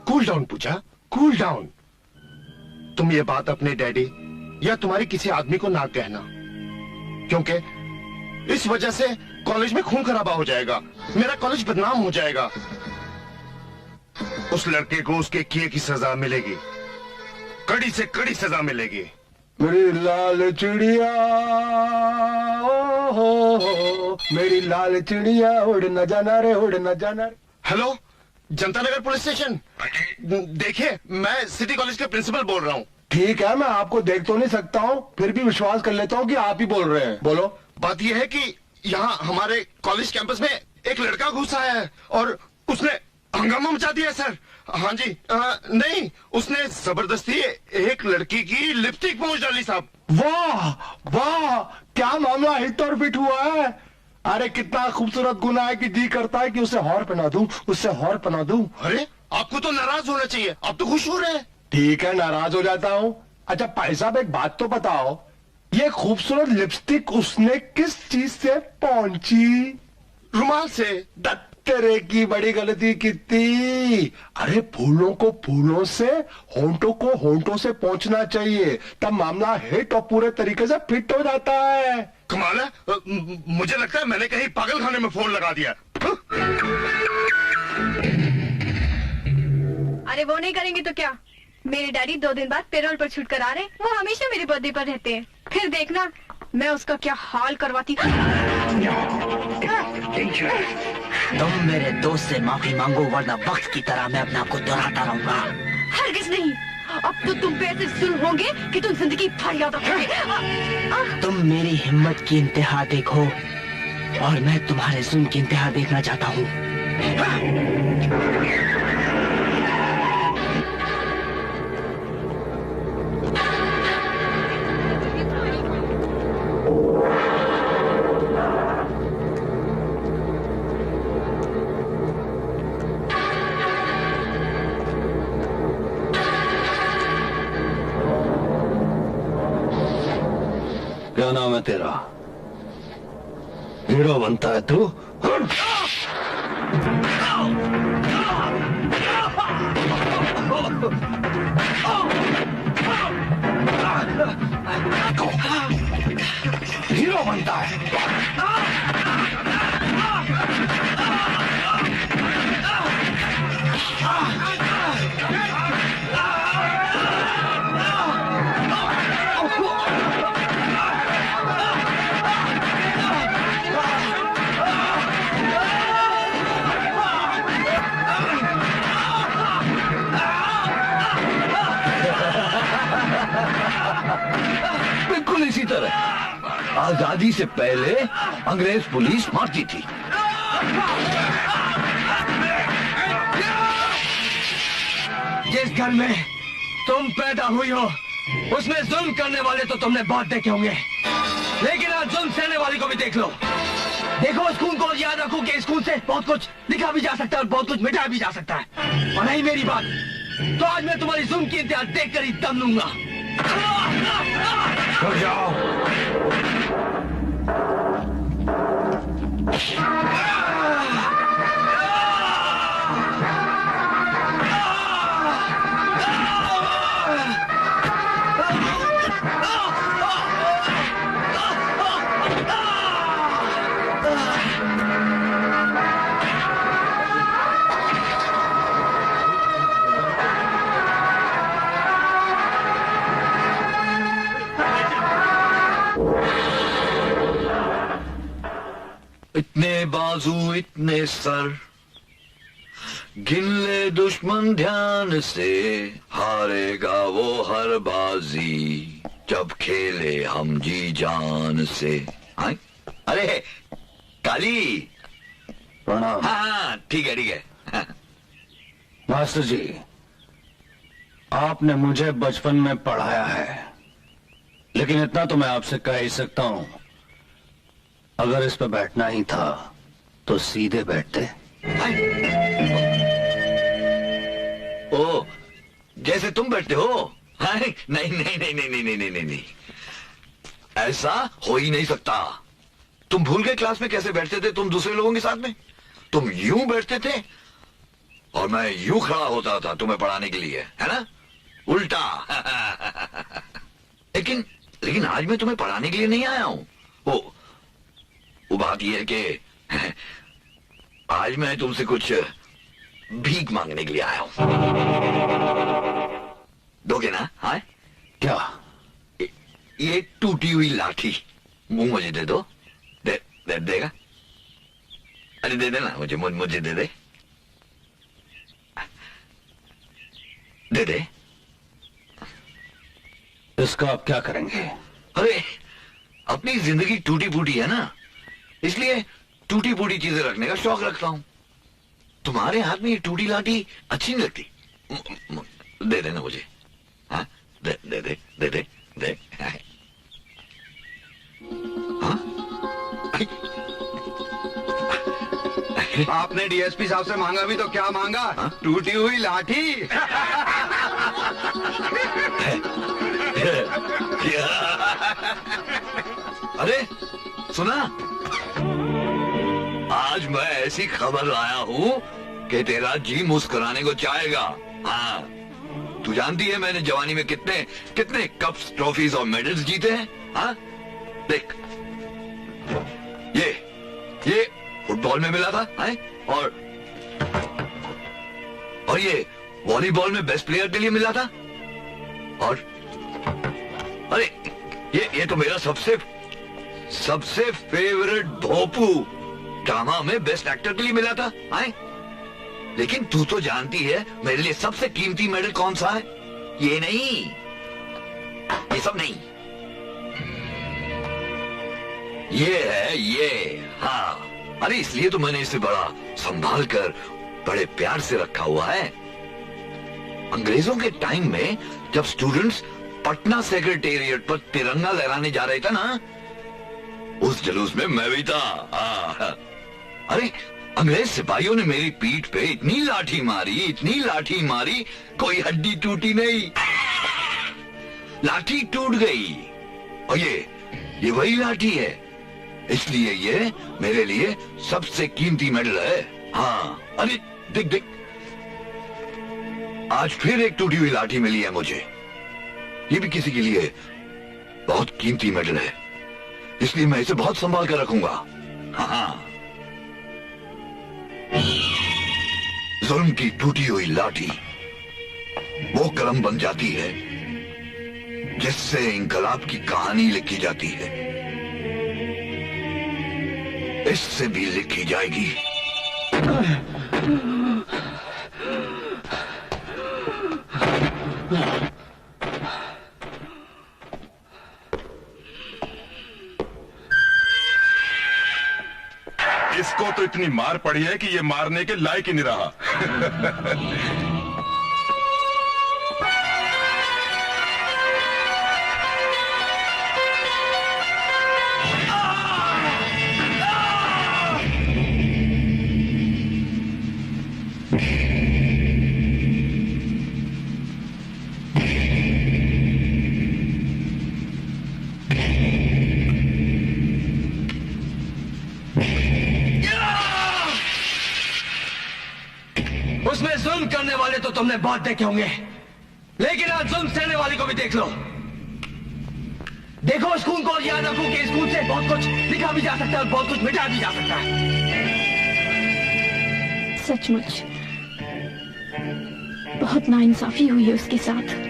cool down Pooja, cool down. तुम ये बात अपने डैडी या तुम्हारे किसी आदमी को ना कहना, क्योंकि इस वजह से कॉलेज में खून खराबा हो जाएगा, मेरा कॉलेज बदनाम हो जाएगा। उस लड़के को उसके किए की सजा मिलेगी, कड़ी से कड़ी सजा मिलेगी। मेरी लाल चिड़िया हो, मेरी लाल चिड़िया उड़ न जाना रे, उड़ न जाना रे। हेलो, जनता नगर पुलिस स्टेशन। देखिए, मैं सिटी कॉलेज के प्रिंसिपल बोल रहा हूँ। ठीक है, मैं आपको देख तो नहीं सकता हूँ, फिर भी विश्वास कर लेता हूँ कि आप ही बोल रहे हैं। बोलो। बात यह है कि यहाँ हमारे कॉलेज कैंपस में एक लड़का घुस आया है और उसने हंगामा मचा दिया है सर। हाँ जी। नहीं, उसने जबरदस्ती एक लड़की की लिपस्टिक पहुंच डाली साहब। वाह वाह, क्या मामला हिट और फिट हुआ है। अरे कितना खूबसूरत गुना है कि जी करता है कि उसे हॉर पहना दूं, उससे हॉर पहना दूं। अरे आपको तो नाराज होना चाहिए, आप तो खुश हो रहे हैं। ठीक है, नाराज हो जाता हूँ। अच्छा भाई साहब, एक बात तो बताओ, ये खूबसूरत लिपस्टिक उसने किस चीज से पहुंची? रुमाल से। तेरे की बड़ी गलती कितनी। अरे फूलों को फूलों से, होंठों को होंठों से पहुंचना चाहिए, तब मामला हिट और पूरे तरीके से फिट हो जाता है। कमाल है, मुझे लगता है मैंने कहीं पागल खाने में फोन लगा दिया। अरे वो नहीं करेंगे तो क्या? मेरे डैडी 2 दिन बाद पेरोल पर छूट कर आ रहे, वो हमेशा मेरी बर्थडे पर रहते हैं। फिर देखना मैं उसका क्या हाल करवाती। तुम मेरे दोस्त से माफी मांगो, वरना वक्त की तरह मैं अपने आप को दोहराता रहूंगा। हरगिज नहीं, अब तो तुम पे ऐसे जुल्म होंगे कि तुम जिंदगी भर याद रखोगे। तुम मेरी हिम्मत की इंतहा देखो और मैं तुम्हारे जुल्म की इंतहा देखना चाहता हूँ। क्या नाम है तेरा? हीरो बनता है तू? हीरो बनता है। बिल्कुल इसी तरह आजादी से पहले अंग्रेज पुलिस मारती थी। जिस घर में तुम पैदा हुई हो उसमें जुल्म करने वाले तो तुमने बहुत देखे होंगे, लेकिन आज जुल्म सहने वाले को भी देख लो। देखो इस खून को और याद रखो कि इस खून से बहुत कुछ लिखा भी जा सकता है और बहुत कुछ मिटाया भी जा सकता है। और नहीं मेरी बात, तो आज मैं तुम्हारी जुल्म की इंतहा देखकर ही दम लूंगा। तो जाओ। इतने बाजू इतने सर, गिन ले दुश्मन ध्यान से, हारेगा वो हर बाजी जब खेले हम जी जान से। हाँ? अरे काली प्रणाम। हाँ ठीक है ठीक है। मास्टर जी, आपने मुझे बचपन में पढ़ाया है, लेकिन इतना तो मैं आपसे कह ही सकता हूं, अगर इस पे बैठना ही था तो सीधे बैठते। ओ, जैसे तुम बैठते हो? हाँ? नहीं नहीं नहीं नहीं नहीं नहीं नहीं नहीं, ऐसा हो ही नहीं सकता। तुम भूल गए क्लास में कैसे बैठते थे तुम दूसरे लोगों के साथ में? तुम यूं बैठते थे और मैं यूं खड़ा होता था तुम्हें पढ़ाने के लिए, है ना? उल्टा। लेकिन लेकिन आज मैं तुम्हें पढ़ाने के लिए नहीं आया हूं। वो बात यह है कि आज मैं तुमसे कुछ भीख मांगने के लिए आया हूं। दोगे ना? हाँ? क्या? ये टूटी हुई लाठी मुझे दे दो। देगा? अरे दे देना मुझे दे दे। दे दे। इसका आप क्या करेंगे? अरे अपनी जिंदगी टूटी फूटी है ना, इसलिए टूटी फूटी चीजें रखने का शौक रखता हूं। तुम्हारे हाथ में ये टूटी लाठी अच्छी नहीं लगती। दे देना मुझे। हाँ दे दे दे दे दे दे। आपने डीएसपी साहब से मांगा भी तो क्या मांगा? टूटी हुई लाठी। अरे सुना, आज मैं ऐसी खबर लाया हूं कि तेरा जी मुस्कुराने को चाहेगा। हाँ, तू जानती है मैंने जवानी में कितने कितने कप्स, ट्रॉफीज और मेडल्स जीते हैं। हाँ देख, ये फुटबॉल में मिला था है? और ये वॉलीबॉल में बेस्ट प्लेयर के लिए मिला था। और अरे ये तो मेरा सबसे फेवरेट भोपू ड्रामा में बेस्ट एक्टर के लिए मिला था। है? लेकिन तू तो जानती है मेरे लिए सबसे कीमती मेडल कौन सा है? ये नहीं, ये सब नहीं, ये है ये। हाँ, अरे इसलिए तो मैंने इसे बड़ा संभाल कर, बड़े प्यार से रखा हुआ है। अंग्रेजों के टाइम में जब स्टूडेंट्स पटना सेक्रेटेरिएट पर तिरंगा लहराने जा रहे थे ना, उस जुलूस में मैं भी था। अरे अंग्रेज सिपाहियों ने मेरी पीठ पे इतनी लाठी मारी, कोई हड्डी टूटी नहीं, लाठी टूट गई। और ये वही लाठी है, इसलिए ये मेरे लिए सबसे कीमती मेडल है। हाँ, अरे देख, आज फिर एक टूटी हुई लाठी मिली है मुझे। ये भी किसी के लिए बहुत कीमती मेडल है, इसलिए मैं इसे बहुत संभाल कर रखूंगा। हाँ, जुल्म की टूटी हुई लाठी वो कलम बन जाती है जिससे इंकलाब की कहानी लिखी जाती है। इससे भी लिखी जाएगी। इसको तो इतनी मार पड़ी है कि ये मारने के लायक ही नहीं रहा। उसमें जुल्म करने वाले तो तुमने बहुत देखे होंगे, लेकिन आज जुल्म सहने वाले को भी देख लो। देखो इस खून को और याद रखो कि इस खून से बहुत कुछ लिखा भी जा सकता है और बहुत कुछ मिटा भी जा सकता है। सचमुच बहुत नाइंसाफी हुई है उसके साथ।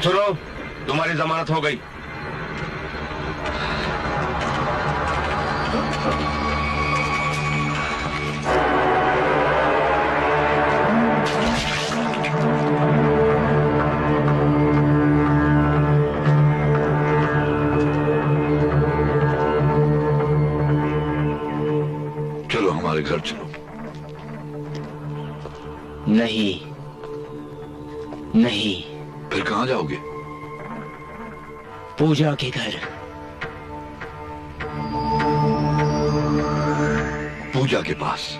सुनो, तुम्हारी जमानत हो गई। चलो हमारे घर चलो। नहीं, नहीं। फिर कहां जाओगे? पूजा के घर। पूजा के पास?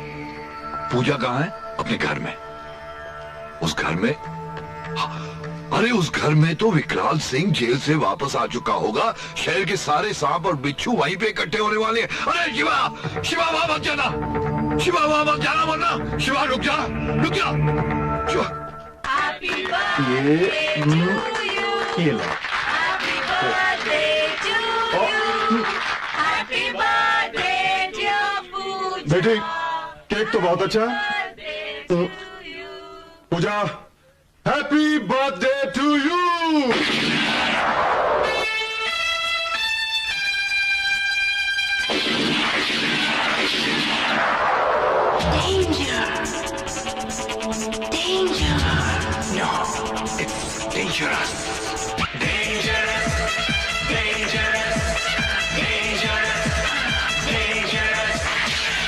पूजा कहां है? अपने घर में। उस घर में अरे उस घर में तो विकराल सिंह जेल से वापस आ चुका होगा। शहर के सारे सांप और बिच्छू वहीं पे इकट्ठे होने वाले हैं। अरे शिवा, शिवा वहां मत जाना, शिवा वहां मत जाना वरना। शिवा रुक जा, रुक जा। शिवा ये लो। बेटी केक तो बहुत अच्छा है। पूजा, हैप्पी बर्थडे टू यू।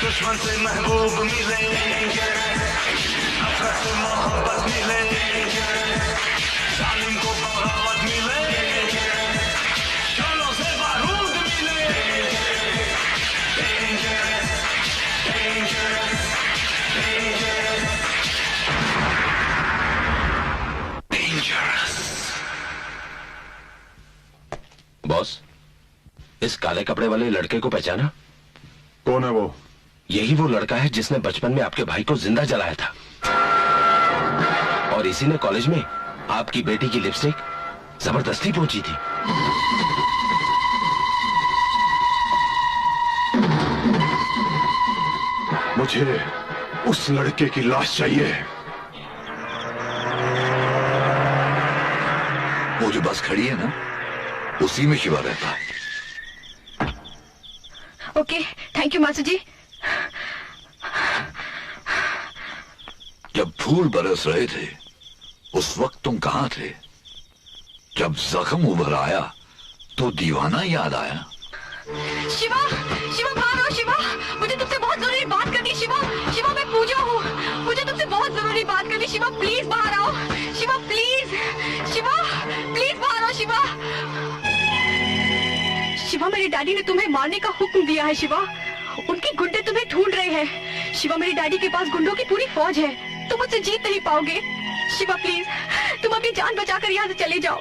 दुश्मन से महबूब मिले, नफरत से मोहब्बत मिले, जालिम को बगावत मिले, शालों से बारूद मिले। Dangerous, dangerous, dangerous. बॉस, इस काले कपड़े वाले लड़के को पहचाना? कौन है वो? यही वो लड़का है जिसने बचपन में आपके भाई को जिंदा जलाया था, और इसी ने कॉलेज में आपकी बेटी की लिपस्टिक जबरदस्ती पहुंची थी। मुझे उस लड़के की लाश चाहिए। वो जो बस खड़ी है ना, उसी में शिवा रहता है। ओके, थैंक यू मास्टर जी। जब फूल बरस रहे थे उस वक्त तुम कहां थे? जब जख्म उभर आया तो दीवाना याद आया। शिवा, शिवा बाहर आओ। शिवा, मुझे तुमसे बहुत जरूरी बात करनी। शिवा, शिवा मैं पूजा हूँ, मुझे तुमसे बहुत जरूरी बात करनी। शिवा प्लीज बाहर आओ। शिवा प्लीज, शिवा प्लीज बाहर आओ। शिवा, शिवा मेरे डैडी ने तुम्हें मारने का हुक्म दिया है। शिवा, उनके गुंडे तुम्हें ढूंढ रहे हैं। शिवा मेरे डैडी के पास गुंडों की पूरी फौज है, तुम मुझसे जीत नहीं पाओगे। शिवा प्लीज, तुम अपनी जान बचाकर यहाँ से चले जाओ।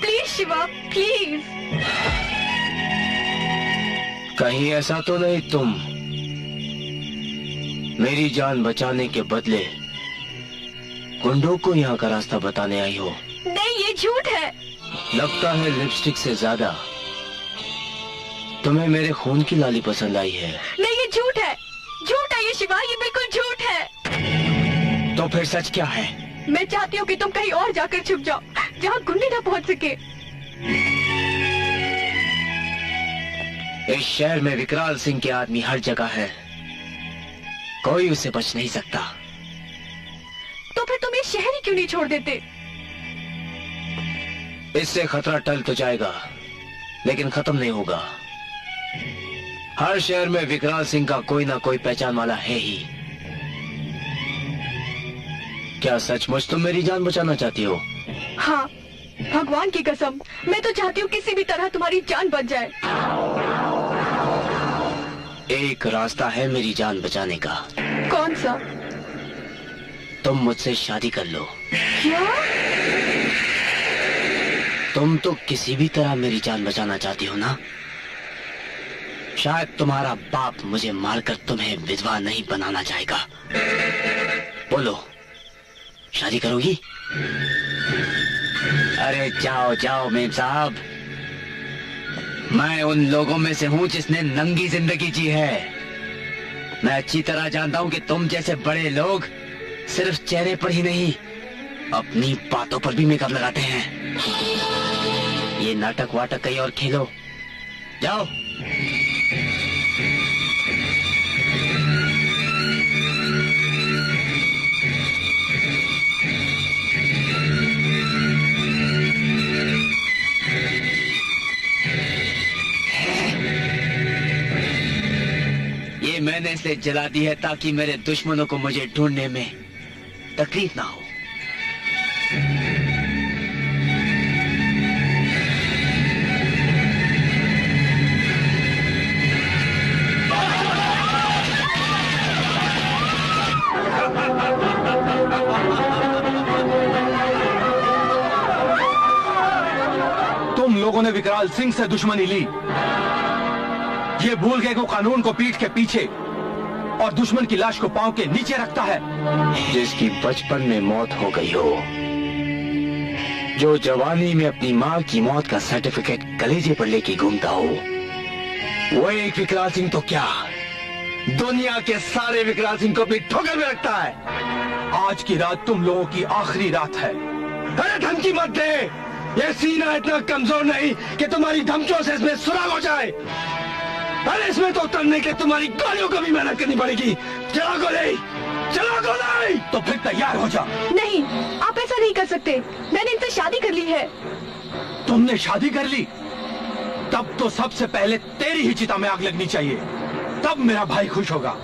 Please Shiva, please. कहीं ऐसा तो नहीं तुम मेरी जान बचाने के बदले गुंडों को यहाँ का रास्ता बताने आई हो? नहीं, ये झूठ है। लगता है लिपस्टिक से ज्यादा तुम्हें मेरे खून की लाली पसंद आई है। नहीं, ये झूठ है, झूठ है ये शिवा, ये बिल्कुल झूठ है। तो फिर सच क्या है? मैं चाहती हूँ कि तुम कहीं और जाकर छुप जाओ, जहाँ गुंडे न पहुँच सके। इस शहर में विकराल सिंह के आदमी हर जगह है, कोई उसे बच नहीं सकता। तो फिर तुम ये शहर ही क्यों नहीं छोड़ देते? इससे खतरा टल तो जाएगा, लेकिन खत्म नहीं होगा। हर शहर में विकराल सिंह का कोई ना कोई पहचान वाला है ही। क्या सचमुच तुम मेरी जान बचाना चाहती हो? हाँ, भगवान की कसम, मैं तो चाहती हूँ किसी भी तरह तुम्हारी जान बच जाए। एक रास्ता है मेरी जान बचाने का। कौन सा? तुम मुझसे शादी कर लो। क्या? तुम तो किसी भी तरह मेरी जान बचाना चाहती हो ना? शायद तुम्हारा बाप मुझे मारकर तुम्हें विधवा नहीं बनाना चाहेगा। बोलो, शादी करोगी? अरे जाओ जाओ मेम साहब, मैं उन लोगों में से हूं जिसने नंगी जिंदगी जी है। मैं अच्छी तरह जानता हूं कि तुम जैसे बड़े लोग सिर्फ चेहरे पर ही नहीं, अपनी बातों पर भी मेकअप लगाते हैं। ये नाटक वाटक कहीं और खेलो, जाओ। ये मैंने इसे जला दी है ताकि मेरे दुश्मनों को मुझे ढूंढने में तकलीफ ना हो। लोगों ने विकराल सिंह से दुश्मनी ली, ये भूल गए कि कानून को पीठ के पीछे और दुश्मन की लाश को पांव के नीचे रखता है। जिसकी बचपन में मौत हो गई हो, जो जवानी में अपनी माँ की मौत का सर्टिफिकेट कलेजे पर लेके घूमता हो, वो एक विकराल सिंह तो क्या, दुनिया के सारे विकराल सिंह को अपनी ठोकर में रखता है। आज की रात तुम लोगों की आखिरी रात है। अरे धमकी मत दे, ये सीना इतना कमजोर नहीं कि तुम्हारी धमकियों से इसमें सुराग हो जाए। अरे इसमें तो उतरने के तुम्हारी गोलियों को भी मेहनत करनी पड़ेगी। चलो गोली, चलो गोली। तो फिर तैयार हो जा। नहीं, आप ऐसा नहीं कर सकते। मैंने इनसे शादी कर ली है। तुमने शादी कर ली? तब तो सबसे पहले तेरी ही चिता में आग लगनी चाहिए, तब मेरा भाई खुश होगा।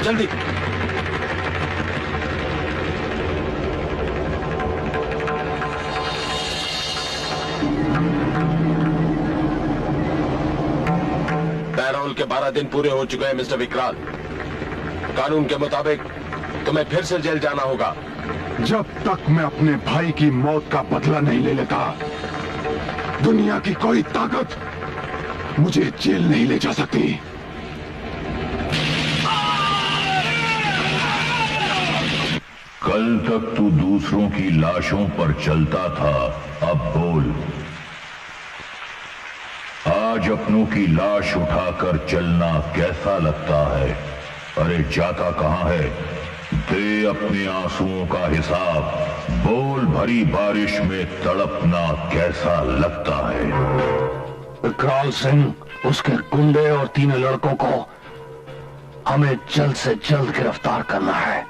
जल्दी। पैरोल के 12 दिन पूरे हो चुके हैं मिस्टर विकराल। कानून के मुताबिक तुम्हें फिर से जेल जाना होगा। जब तक मैं अपने भाई की मौत का बदला नहीं ले लेता, दुनिया की कोई ताकत मुझे जेल नहीं ले जा सकती। कल तक तू दूसरों की लाशों पर चलता था, अब बोल, आज अपनों की लाश उठाकर चलना कैसा लगता है? अरे जाता कहां है? दे अपने आंसुओं का हिसाब। बोल, भरी बारिश में तड़पना कैसा लगता है? विकराल सिंह, उसके गुंडे और 3 लड़कों को हमें जल्द से जल्द गिरफ्तार करना है।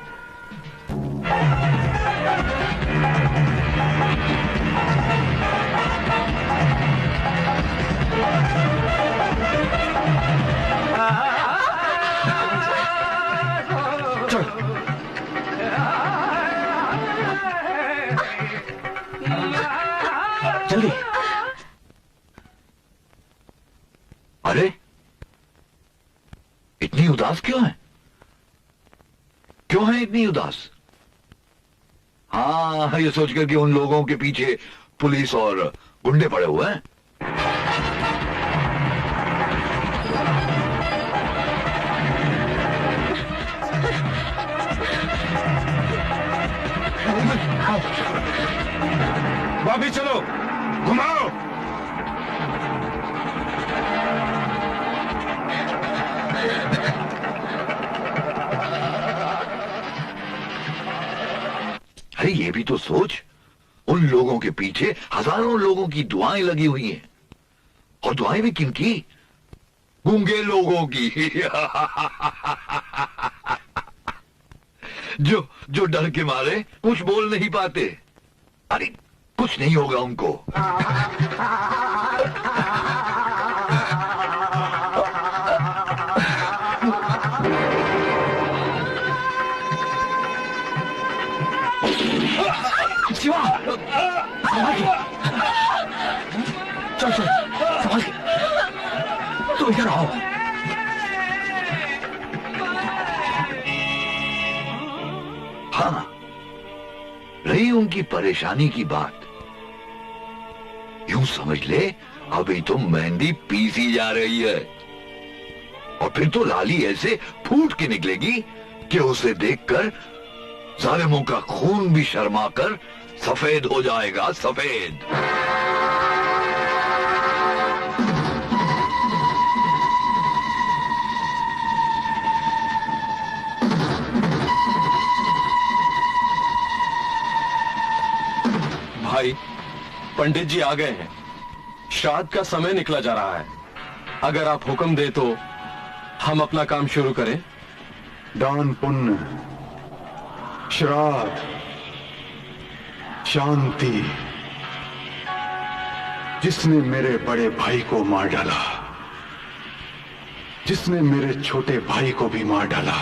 जल्दी। अरे इतनी उदास क्यों है? क्यों है इतनी उदास? हाँ, ये सोचकर कि उन लोगों के पीछे पुलिस और गुंडे पड़े हुए हैं। भाभी चलो, घुमाओ। अरे ये भी तो सोच, उन लोगों के पीछे हजारों लोगों की दुआएं लगी हुई हैं। और दुआएं भी किनकी? गूंगे लोगों की। जो डर के मारे कुछ बोल नहीं पाते। अरे कुछ नहीं होगा उनको। शिवा, संभाल के। चल चल, संभाल के। तो इधर आओ। हाँ, रही उनकी परेशानी की बात, यूं समझ ले अभी तो मेहंदी पीसी जा रही है और फिर तो लाली ऐसे फूट के निकलेगी कि उसे देखकर जालिमों का खून भी शर्मा कर सफेद हो जाएगा, सफेद। भाई, पंडित जी आ गए हैं। श्राद्ध का समय निकला जा रहा है। अगर आप हुक्म दे तो हम अपना काम शुरू करें। दान पुण्य, श्राद्ध, शांति। जिसने मेरे बड़े भाई को मार डाला, जिसने मेरे छोटे भाई को भी मार डाला,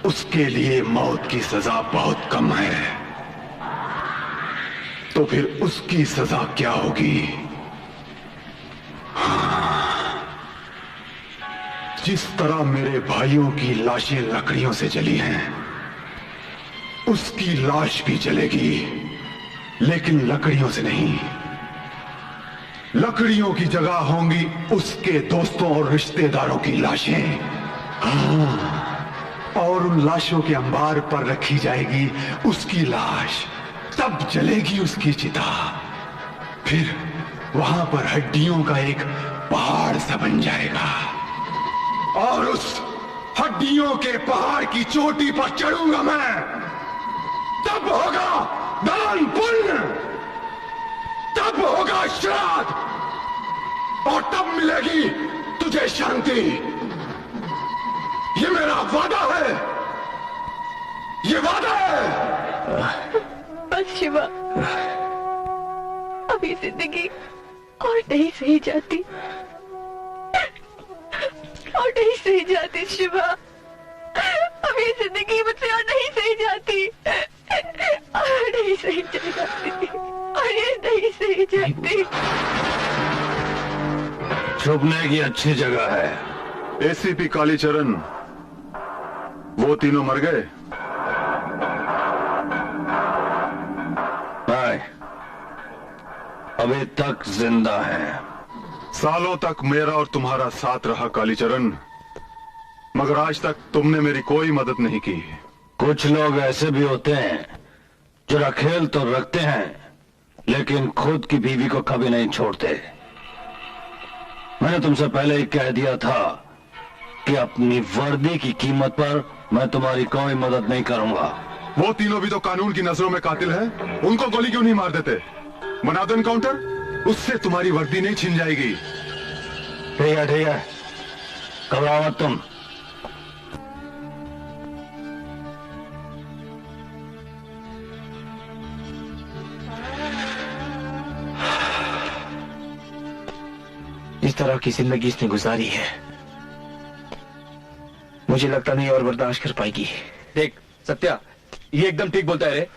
उसके लिए मौत की सजा बहुत कम है। तो फिर उसकी सजा क्या होगी? जिस तरह मेरे भाइयों की लाशें लकड़ियों से जली हैं, उसकी लाश भी जलेगी, लेकिन लकड़ियों से नहीं। लकड़ियों की जगह होंगी उसके दोस्तों और रिश्तेदारों की लाशें। और उन लाशों के अंबार पर रखी जाएगी उसकी लाश। तब जलेगी उसकी चिता। फिर वहां पर हड्डियों का एक पहाड़ सा बन जाएगा और उस हड्डियों के पहाड़ की चोटी पर चढ़ूंगा मैं। तब होगा दान पुण्य, तब होगा श्राद्ध और तब मिलेगी तुझे शांति। ये मेरा वादा है, ये वादा है। बस शिवा, अभी जिंदगी और नहीं सही जाती, और नहीं सही जाती शिवा। अभी जिंदगी मुझसे और नहीं सही जाती, और नहीं सही जाती, और ये नहीं सही जाती। छुपने की अच्छी जगह है। एसीपी कालीचरण, वो तीनों मर गए? नहीं, अभी तक जिंदा है। सालों तक मेरा और तुम्हारा साथ रहा कालीचरण, मगर आज तक तुमने मेरी कोई मदद नहीं की। कुछ लोग ऐसे भी होते हैं जो रखेल तो रखते हैं लेकिन खुद की बीवी को कभी नहीं छोड़ते। मैंने तुमसे पहले ही कह दिया था कि अपनी वर्दी की कीमत पर मैं तुम्हारी कोई मदद नहीं करूंगा। वो तीनों भी तो कानून की नजरों में कातिल हैं। उनको गोली क्यों नहीं मार देते? बना दो एनकाउंटर, उससे तुम्हारी वर्दी नहीं छिन जाएगी। ठीक है, घबराओ मत तुम। इस तरह की जिंदगी इसने गुजारी है, मुझे लगता नहीं और बर्दाश्त कर पाएगी। देख सत्या, ये एकदम ठीक बोलता है रे।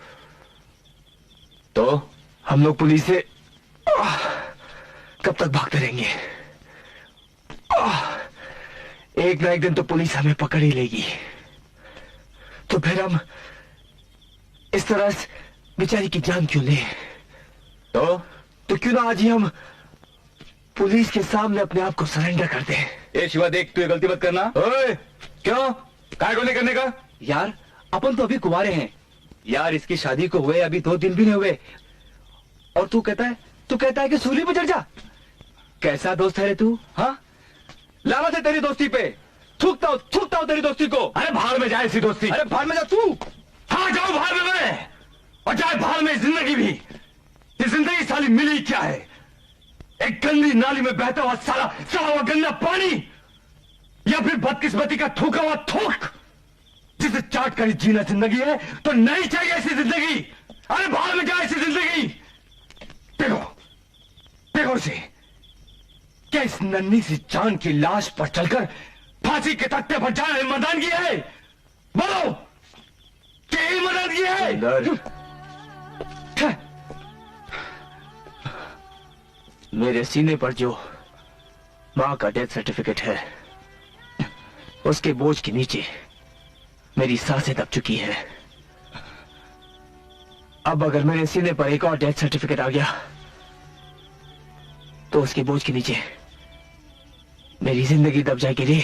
तो हम लोग पुलिस से कब तक भागते रहेंगे? एक ना एक दिन तो पुलिस हमें पकड़ ही लेगी। तो फिर हम इस तरह बेचारी की जान क्यों ले? तो क्यों ना आज ही हम पुलिस के सामने अपने आप को सरेंडर कर दे। ए शिवा देख, तू ये गलती मत करना। ओए, क्यों? काय को नहीं करने का? यार अपन तो अभी कुंवारे हैं यार, इसकी शादी को हुए अभी 2 दिन भी नहीं हुए और तू कहता है कि सूली पे चढ़ जा। कैसा दोस्त है रे तू? हाँ, लानत है तेरी दोस्ती पे। थूकता हूं तेरी दोस्ती को। अरे भाड़ में जाए ऐसी दोस्ती। अरे भाड़ में जा तू। हाँ जाओ भाड़ में मैं, और जाए भाड़ में जिंदगी भी। ये जिंदगी साली मिली क्या है? एक गंदी नाली में बहता हुआ सड़ा हुआ गंदा पानी, या फिर बदकिस्मती का थूका हुआ थूक जिसे चाट कर जीना जिंदगी है? तो नहीं चाहिए ऐसी जिंदगी। अरे भाड़ में जाए ऐसी जिंदगी। देखो उसे, क्या इस नन्ही सी जान की लाश पर चलकर फांसी के तख्ते पर जाना मर्दानगी है? बोलो, क्या ही मर्दानगी है? मेरे सीने पर जो मां का डेथ सर्टिफिकेट है, उसके बोझ के नीचे मेरी सांसें दब चुकी है। अब अगर मेरे सीने पर एक और डेथ सर्टिफिकेट आ गया तो उसके बोझ के नीचे मेरी जिंदगी दब जाएगी रे।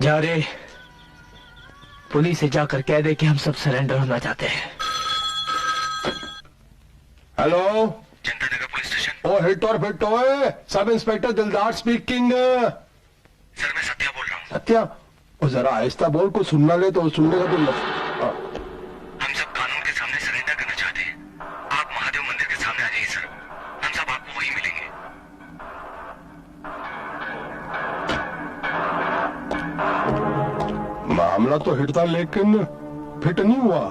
जा रे, पुलिस से जाकर कह दे कि हम सब सरेंडर होना चाहते हैं। Hello, Chandranagar police station. ओ हिट और फिट होए, सब इंस्पेक्टर दिलदार स्पीकिंग। सर मैं सत्या बोल रहा हूँ। सत्या, वो जरा आहिस्ता बोल, को सुनना ले तो सुनने का तो हम सब कानून के सामने सरेंडर करना चाहते हैं। आप महादेव मंदिर के सामने आ जाइए सर, हम सब आपको वहीं मिलेंगे। मामला तो हिट था लेकिन फिट नहीं हुआ।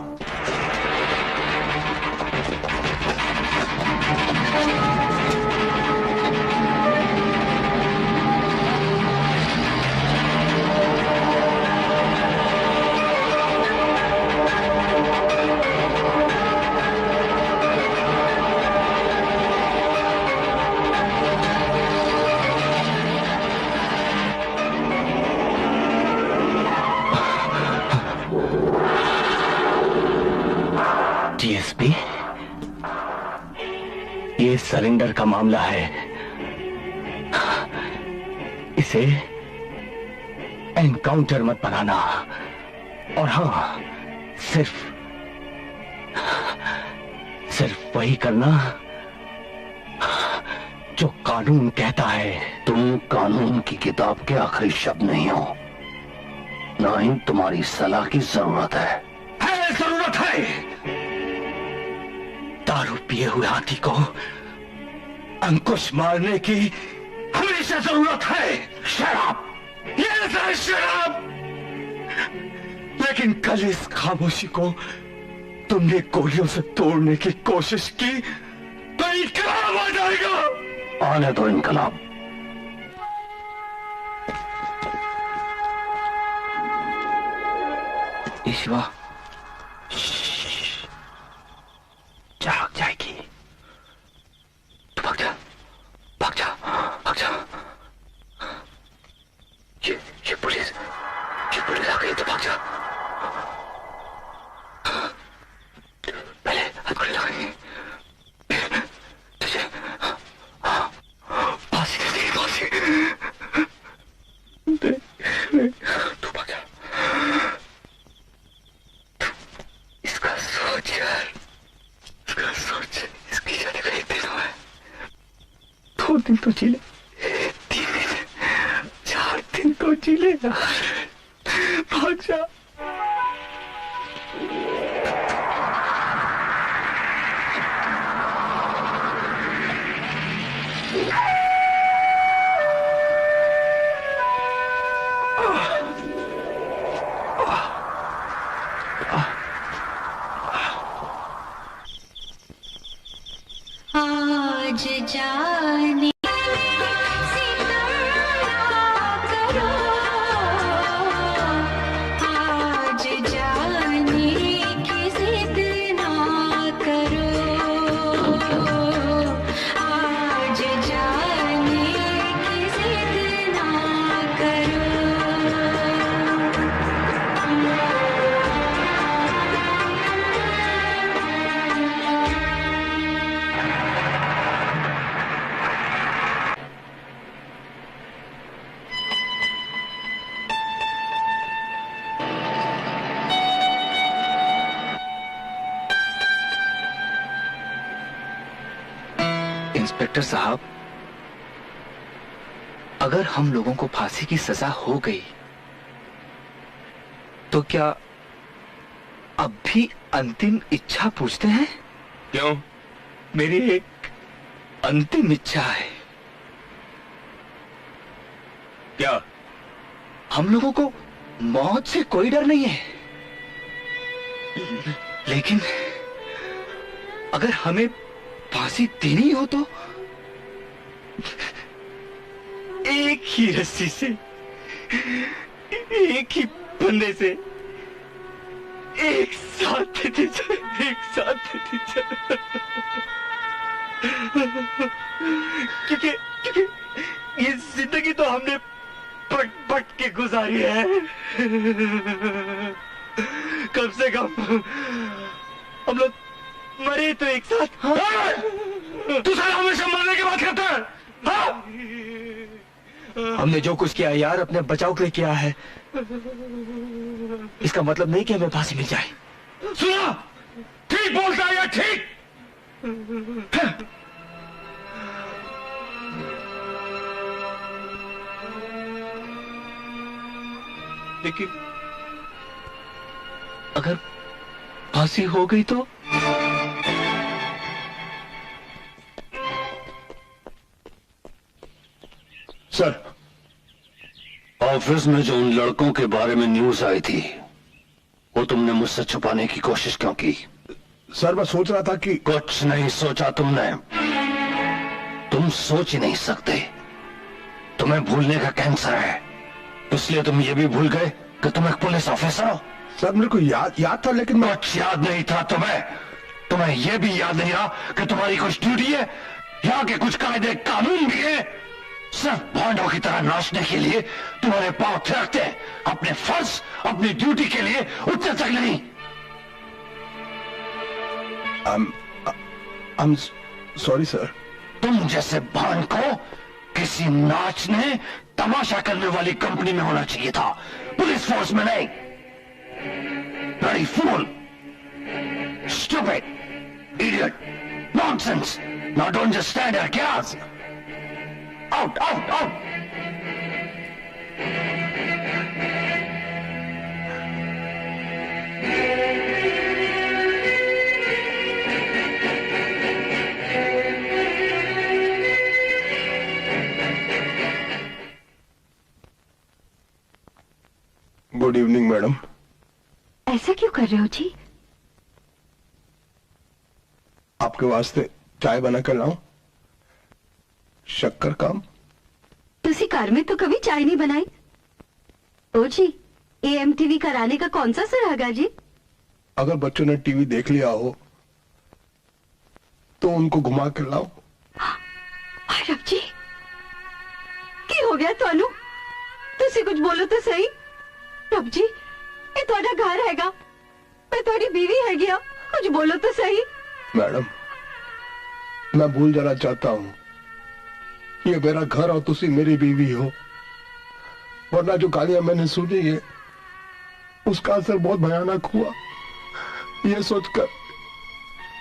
डीएसपी, ये सरेंडर का मामला है, इसे एनकाउंटर मत बनाना। और हाँ, सिर्फ वही करना जो कानून कहता है। तुम कानून की किताब के आखिरी शब्द नहीं हो, ना ही तुम्हारी सलाह की जरूरत है। जरूरत है। दारू पिए हुए हाथी को अंकुश मारने की हमेशा जरूरत है। शराब, ये शराब। लेकिन कल इस खामोशी को तुमने गोलियों से तोड़ने की कोशिश की तो इनकलाब आ जाएगा। आने दो इनकलाब। ईश्वा जाग जाएगी। तू भाग जा, भाग जा, भाग जा। ये पुलिस आ गई तो भाग जा। पहले हथकड़ी लगाएंगे, तुझे फांसी दे देगी, फांसी। तू भाग जा। इसका सोच यार, इसका सोच। इसकी जाने का एक दिन हुआ है, 2 दिन तो जी ले, 3 दिन, 4 दिन तो जी ले। भाग जा। आज जाने इंस्पेक्टर साहब, अगर हम लोगों को फांसी की सजा हो गई तो क्या अब भी अंतिम इच्छा पूछते हैं? क्यों? मेरी एक अंतिम इच्छा है। क्या? हम लोगों को मौत से कोई डर नहीं है, लेकिन अगर हमें फांसी देनी हो तो एक ही रस्सी से, एक ही बंदे से एक साथ दे दीजिए, एक साथ दे दीजिए। क्योंकि ये जिंदगी तो हमने पट पट के गुजारी है। कम से कम हम लोग मरे तो एक साथ। तू साला हमेशा मरने की बात करता है। हाँ? हमने जो कुछ किया यार अपने बचाव के लिए किया है, इसका मतलब नहीं कि हमें फांसी मिल जाए। सुना, ठीक बोलता है यार, ठीक। लेकिन अगर फांसी हो गई तो? सर, ऑफिस में जो उन लड़कों के बारे में न्यूज आई थी, वो तुमने मुझसे छुपाने की कोशिश क्यों की? सर, मैं सोच रहा था कि कुछ नहीं सोचा तुमने। तुम सोच ही नहीं सकते। तुम्हें भूलने का कैंसर है, इसलिए तुम ये भी भूल गए कि तुम एक पुलिस ऑफिसर हो। सर, मेरे को याद था, लेकिन मैं कुछ याद नहीं था तुम्हें यह भी याद नहीं रहा कि तुम्हारी कुछ ड्यूटी है, यहाँ के कुछ कायदे कानून भी है। सिर्फ भांडों की तरह नाचने के लिए तुम्हारे पांव थिरकते हैं, अपने फर्ज, अपनी ड्यूटी के लिए उठने तक नहीं। I'm sorry, sir. तुम जैसे भांड को किसी नाचने तमाशा करने वाली कंपनी में होना चाहिए था, पुलिस फोर्स में नहीं। Bloody fool, stupid, idiot, nonsense. Now don't just stand there, क्या? Out, out, out. Good evening madam. ऐसा क्यों कर रहे हो जी? आपके वास्ते चाय बना कर लाऊं? शक्कर काम? तुसी घर में तो कभी चाय नहीं बनाई। ओ जी, AMTV कराने का कौन सा सुरागा जी? अगर बच्चों ने टीवी देख लिया हो तो उनको घुमा कर लाओ। रब जी, की हो गया थानू? तुसी कुछ बोलो तो सही। रब जी, ये थोड़ा घर हैगा, मैं थोड़ी बीवी हैगी, कुछ बोलो तो सही। मैडम, मैं भूल जाना चाहता हूं, ये मेरा घर और तुसी मेरी बीवी हो, वरना जो गालियां मैंने सुनी है उसका असर बहुत भयानक हुआ। ये सोचकर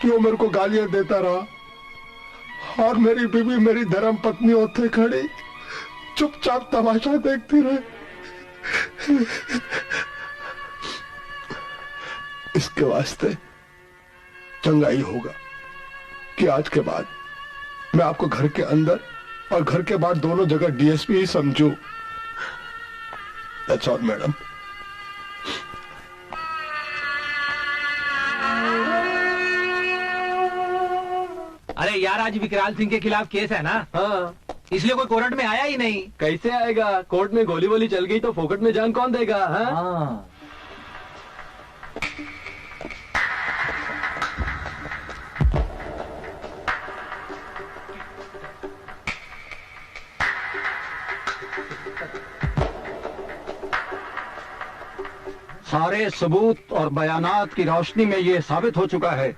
कि वो मेरे को गालियां देता रहा और मेरी बीवी मेरी धर्म पत्नी होते खड़ी चुपचाप तमाशा देखती रहे। इसके वास्ते चंगा ही होगा कि आज के बाद मैं आपको घर के अंदर और घर के बाहर दोनों जगह DSP ही समझू। That's all madam. अरे यार, आज विकराल सिंह के खिलाफ केस है ना? हाँ, इसलिए कोई कोर्ट में आया ही नहीं। कैसे आएगा? कोर्ट में गोली वोली चल गई तो फोकट में जान कौन देगा? हाँ। सारे सबूत और बयानात की रोशनी में ये साबित हो चुका है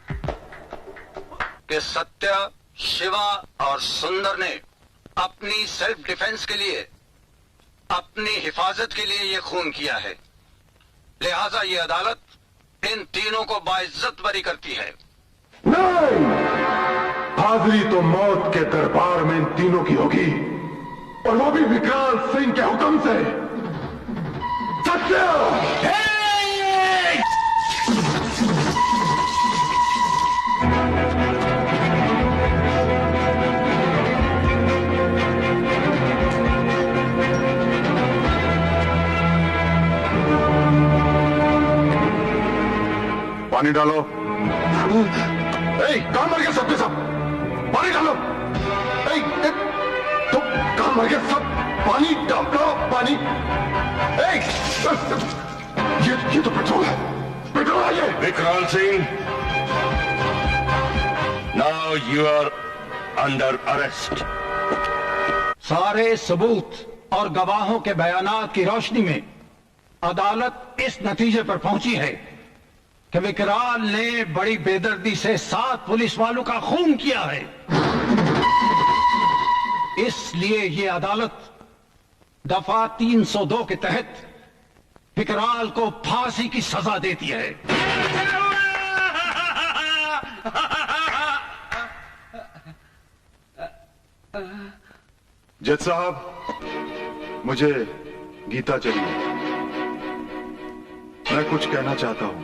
कि सत्य, शिवा और सुंदर ने अपनी सेल्फ डिफेंस के लिए, अपनी हिफाजत के लिए ये खून किया है। लिहाजा ये अदालत इन तीनों को बाइज्जत बरी करती है। नहीं, हाजिरी तो मौत के दरबार में इन तीनों की होगी, और वो भी विकराल सिंह के हुक्म से। सत्य! पानी डालो। कहां मर गए सबके सब? पानी डालो। तो कहां मर गए सब? पानी डालो, पानी। ये तो पेट्रोल है, पेट्रोल है ये। Vikral Singh, now you are under arrest. सारे सबूत और गवाहों के बयानात की रोशनी में अदालत इस नतीजे पर पहुंची है कि विकराल ने बड़ी बेदर्दी से 7 पुलिस वालों का खून किया है। इसलिए ये अदालत दफा 302 के तहत विकराल को फांसी की सजा देती है। जज साहब, मुझे गीता चाहिए। मैं कुछ कहना चाहता हूं,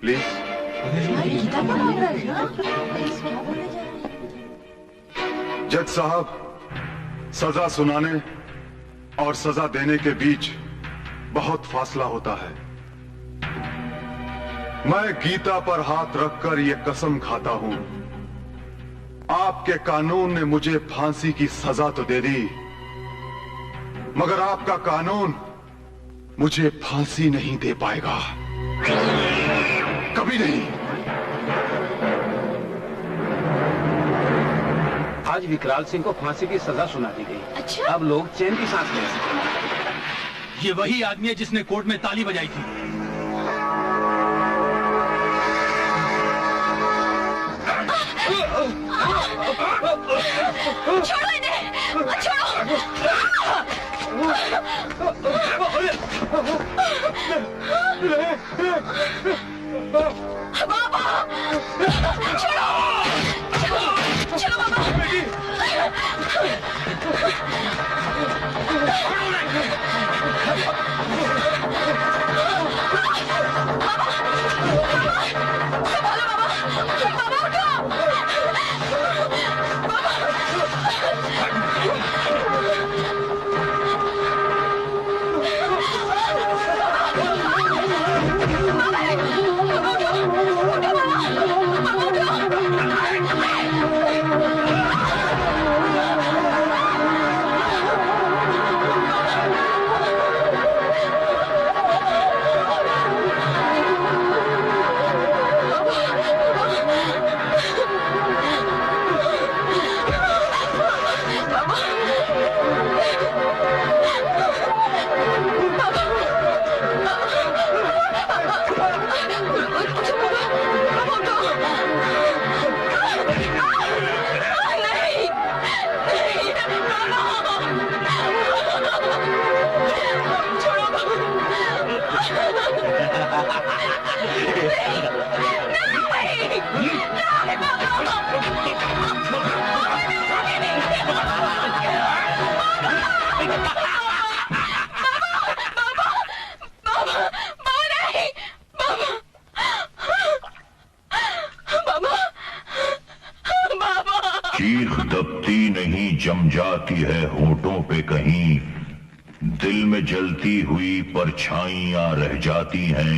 प्लीज। जज साहब, सजा सुनाने और सजा देने के बीच बहुत फासला होता है। मैं गीता पर हाथ रखकर यह कसम खाता हूं, आपके कानून ने मुझे फांसी की सजा तो दे दी, मगर आपका कानून मुझे फांसी नहीं दे पाएगा, कभी नहीं। आज विकराल सिंह को फांसी की सजा सुना दी गई। अच्छा? अब लोग चैन की सांस ले सकते हैं। ये वही आदमी है जिसने कोर्ट में ताली बजाई थी। छोड़ो इन्हें, छोड़ो। बाबा, छोड़ो, चलो बाबा। चीख दबती नहीं जम जाती है होठों पे कहीं, दिल में जलती हुई परछाइयां रह जाती हैं।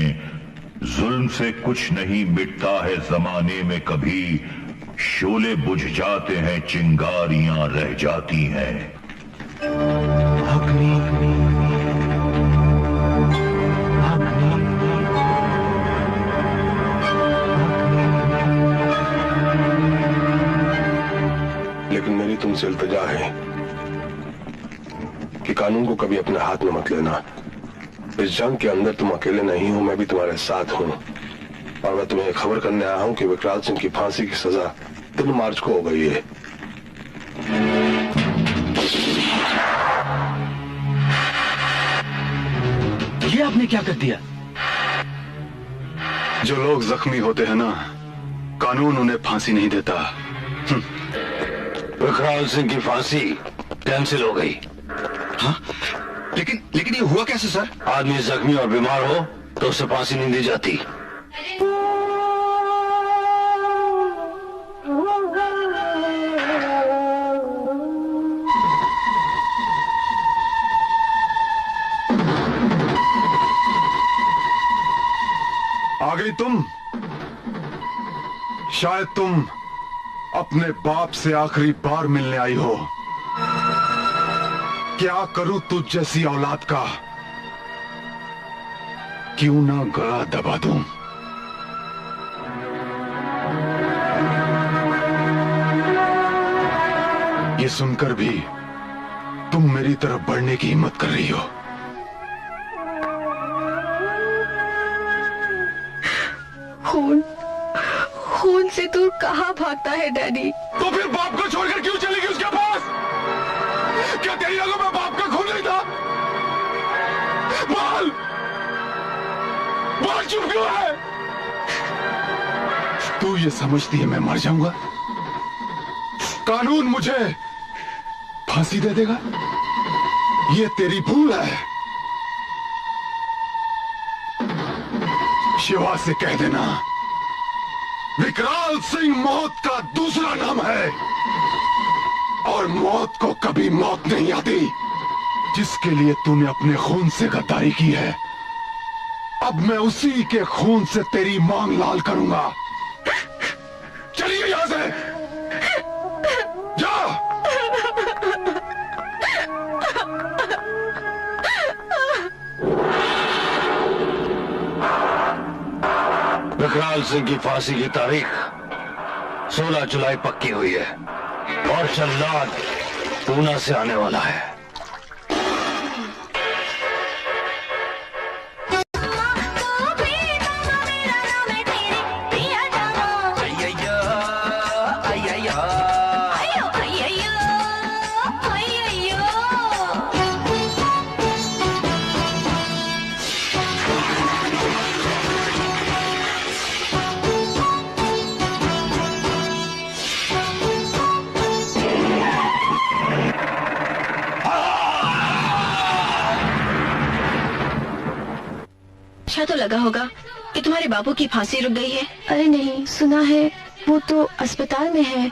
जुल्म से कुछ नहीं मिटता है जमाने में कभी, शोले बुझ जाते हैं चिंगारियां रह जाती हैं। लेकिन मेरी तुमसे इल्तिजा है कि कानून को कभी अपने हाथ में मत लेना। इस जंग के अंदर तुम अकेले नहीं हो, मैं भी तुम्हारे साथ हूं। और मैं तुम्हें खबर करने आया हूं कि विकराल सिंह की फांसी की सजा 3 मार्च को हो गई है। ये आपने क्या कर दिया? जो लोग जख्मी होते हैं ना, कानून उन्हें फांसी नहीं देता। विकराल सिंह की फांसी कैंसिल हो गई। हाँ? लेकिन ये हुआ कैसे सर? आदमी जख्मी और बीमार हो तो उसे फांसी नहीं दी जाती। आ गई तुम? शायद तुम अपने बाप से आखिरी बार मिलने आई हो। क्या करूं तुझ जैसी औलाद का? क्यों ना गला दबा दूं? ये सुनकर भी तुम मेरी तरफ बढ़ने की हिम्मत कर रही हो। खून से दूर कहाँ भागता है डैडी? तो फिर बाप को छोड़कर क्यों चली गई उसके पास? क्या तेरी आंखों में बाप का खून नहीं था? बोल चुप क्यों है? तू ये समझती है मैं मर जाऊंगा? कानून मुझे फांसी दे देगा? ये तेरी भूल है। शिवा से कह देना विकराल सिंह मौत का दूसरा नाम है, और मौत को कभी मौत नहीं आती। जिसके लिए तूने अपने खून से गद्दारी की है, अब मैं उसी के खून से तेरी मांग लाल करूंगा। चलिए यहां से, जा। विकराल सिंह की फांसी की तारीख 16 जुलाई पक्की हुई है और जल्लाद पूना से आने वाला है। अच्छा तो लगा होगा कि तुम्हारे बाबू की फांसी रुक गई है। अरे नहीं, सुना है वो तो अस्पताल में है।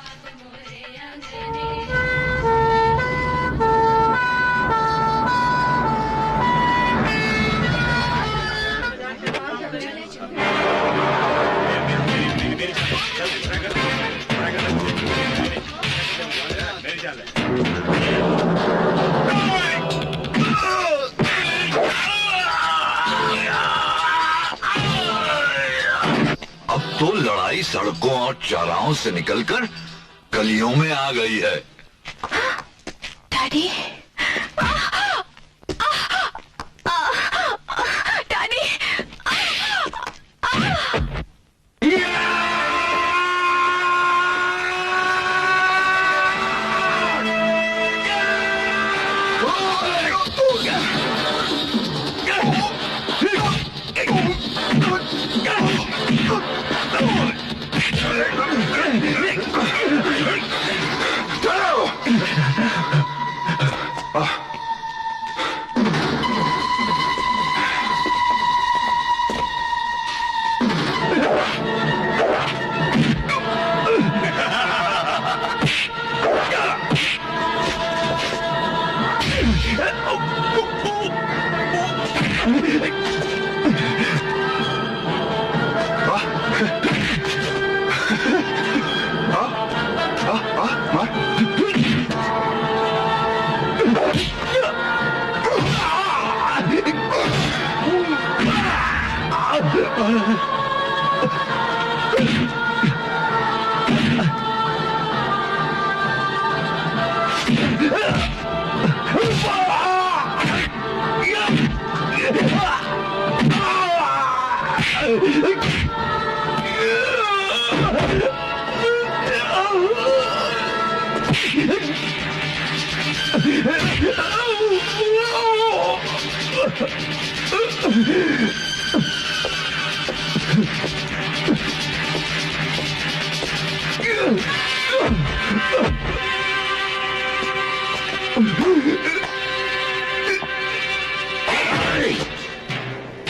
तो लड़ाई सड़कों और चौराहों से निकलकर गलियों में आ गई है। डैडी, डैडी,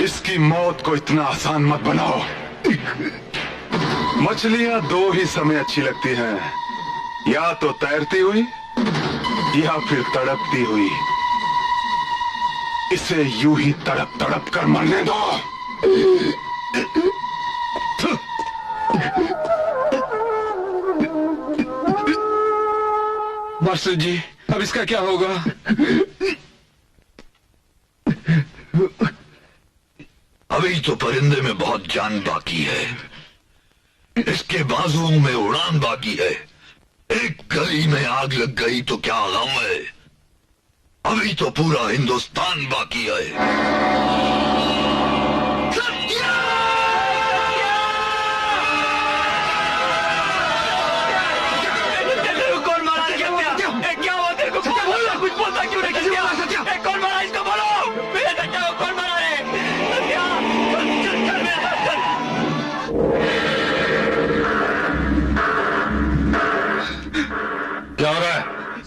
इसकी मौत को इतना आसान मत बनाओ। मछलियां दो ही समय अच्छी लगती हैं, या तो तैरती हुई या फिर तड़पती हुई। इसे यूं ही तड़प तड़प कर मरने दो। मास्टर जी, अब इसका क्या होगा? अभी तो परिंदे में बहुत जान बाकी है, इसके बाजुओं में उड़ान बाकी है। एक गली में आग लग गई तो क्या गम है, अभी तो पूरा हिंदुस्तान बाकी है।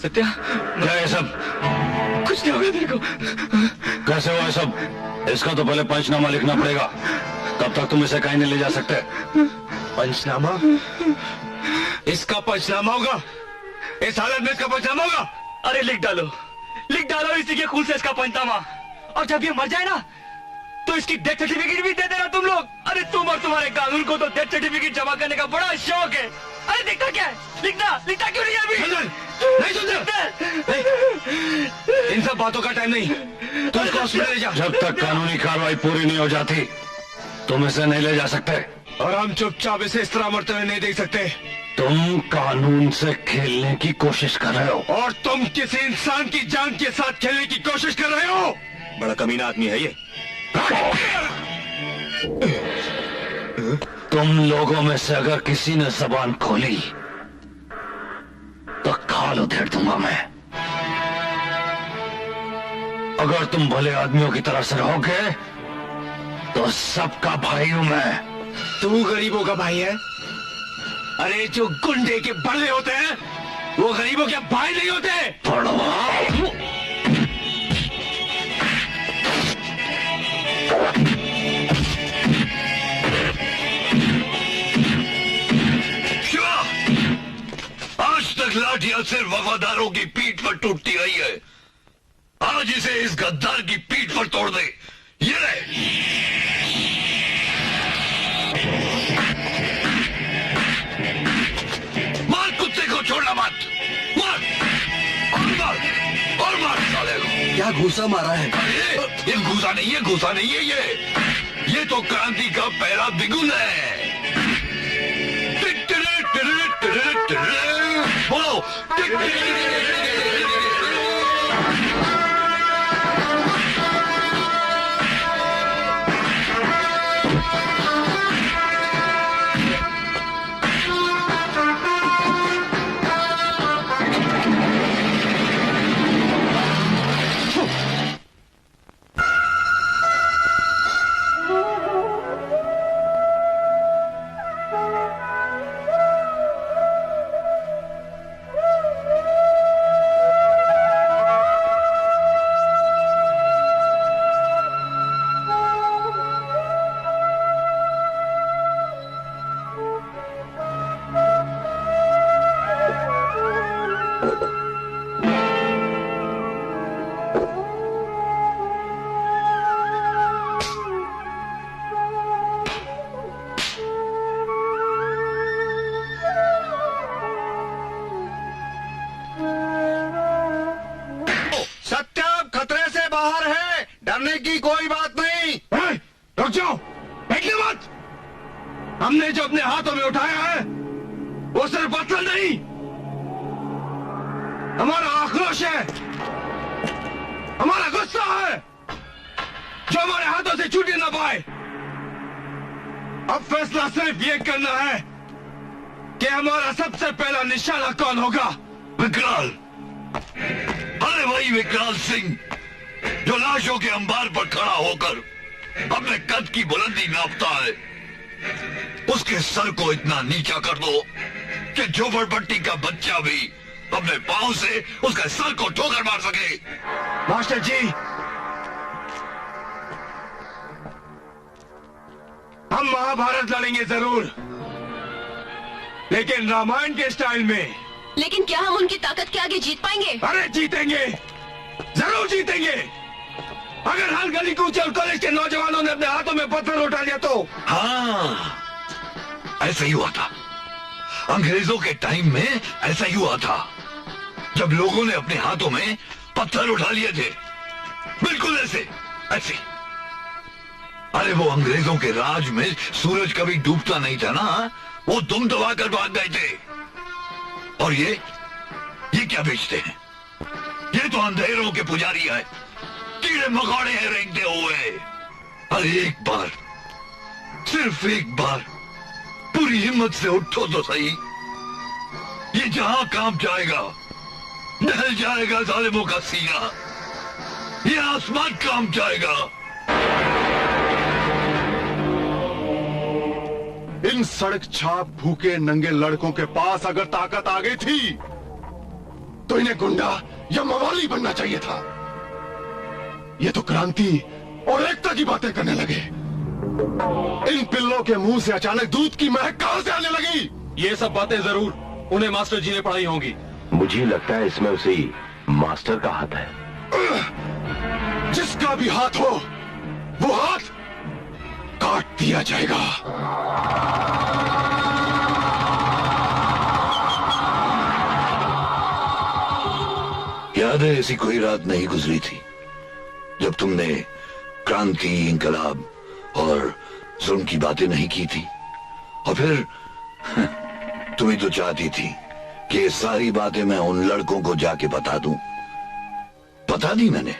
सत्या, क्या है सब? कुछ नहीं होगा तेरे को। कैसे हुआ है सब? इसका तो पहले पंचनामा लिखना पड़ेगा, तब तक तुम इसे कहीं नहीं ले जा सकते। पंचनामा? इसका पंचनामा होगा? इस हालत में इसका पंचनामा होगा? अरे लिख डालो इसी के खून से इसका पंचनामा। और जब ये मर जाए ना तो इसकी डेथ सर्टिफिकेट भी दे देना तुम लोग। अरे तुम और तुम्हारे कानून को तो डेथ सर्टिफिकेट जमा करने का बड़ा शौक है। अरे देखता क्या है? लिखता क्यों नहीं अभी? नहीं सुनते। इन सब बातों का टाइम नहीं, तुम इसको हॉस्पिटल ले जा। जब तक कानूनी कार्रवाई पूरी नहीं हो जाती तुम इसे नहीं ले जा सकते। और हम चुपचाप इसे इस तरह मरते हुए नहीं देख सकते। तुम कानून से खेलने की कोशिश कर रहे हो और तुम किसी इंसान की जान के साथ खेलने की कोशिश कर रहे हो। बड़ा कमीना आदमी है ये। तुम लोगों में से अगर किसी ने जबान खोली तो खाल उधेड़ दूंगा मैं। अगर तुम भले आदमियों की तरह से रहोगे तो सबका भाई हूं मैं। तू गरीबों का भाई है? अरे जो गुंडे के बड़े होते हैं वो गरीबों के भाई नहीं होते। आज तक लाठियां सिर्फ वफादारों की पीठ पर टूटती रही है। आज इसे इस गद्दार की पीठ पर तोड़ दे। ये रहे। मार कुत्ते को, छोड़ना मत। मार और मार साले को। क्या घूसा मारा है? ये घूसा नहीं है ये तो क्रांति का पहला बिगुल है। बोलो। डरने की कोई बात नहीं। रुक जाओ, फेंकने मत। हमने जो अपने हाथों में उठाया है वो सिर्फ पत्थर नहीं, हमारा आक्रोश है, हमारा गुस्सा है जो हमारे हाथों से छूट ना पाए। अब फैसला सिर्फ ये करना है कि हमारा सबसे पहला निशाना कौन होगा। विकराल। अरे वही विकराल सिंह जो लाशों के अंबार पर खड़ा होकर अपने कद की बुलंदी नापता है। उसके सर को इतना नीचा कर दो कि झोपड़पट्टी का बच्चा भी अपने पांव से उसके सर को ठोकर मार सके। मास्टर जी, हम महाभारत लड़ेंगे जरूर, लेकिन रामायण के स्टाइल में। लेकिन क्या हम उनकी ताकत के आगे जीत पाएंगे? अरे जीतेंगे, जरूर जीतेंगे। अगर हर गली कूचे और कॉलेज के नौजवानों ने अपने हाथों में पत्थर उठा लिया तो। हाँ, ऐसा ही हुआ था। अंग्रेजों के टाइम में ऐसा ही हुआ था, जब लोगों ने अपने हाथों में पत्थर उठा लिए थे। बिल्कुल ऐसे। अरे वो अंग्रेजों के राज में सूरज कभी डूबता नहीं था ना, वो दुम दबाकर भाग गए थे। और ये क्या बेचते हैं? ये तो अंधेरों के पुजारी है, कीड़े मकोड़े हैं रेंगते हुए। अरे एक बार, सिर्फ एक बार पूरी हिम्मत से उठो तो सही। ये जहां काम जाएगा, ढल जाएगा जालिमों का सीना। ये आसमान काम जाएगा। इन सड़क छाप भूखे नंगे लड़कों के पास अगर ताकत आ गई थी तो तो इन्हें गुंडा या मवाली बनना चाहिए था। ये तो क्रांति और एकता की बातें करने लगे। इन पिल्लों के मुंह से अचानक दूध की महक कहां से आने लगी? ये सब बातें जरूर उन्हें मास्टर जी ने पढ़ाई होंगी। मुझे लगता है इसमें उसी मास्टर का हाथ है। जिसका भी हाथ हो वो हाथ काट दिया जाएगा। याद है ऐसी कोई रात नहीं गुजरी थी जब तुमने क्रांति, इंकलाब और जुल्म की बातें नहीं की थी। और फिर तुम ही तो चाहती थी कि ये सारी बातें मैं उन लड़कों को जाके बता दूं। बता दी मैंने।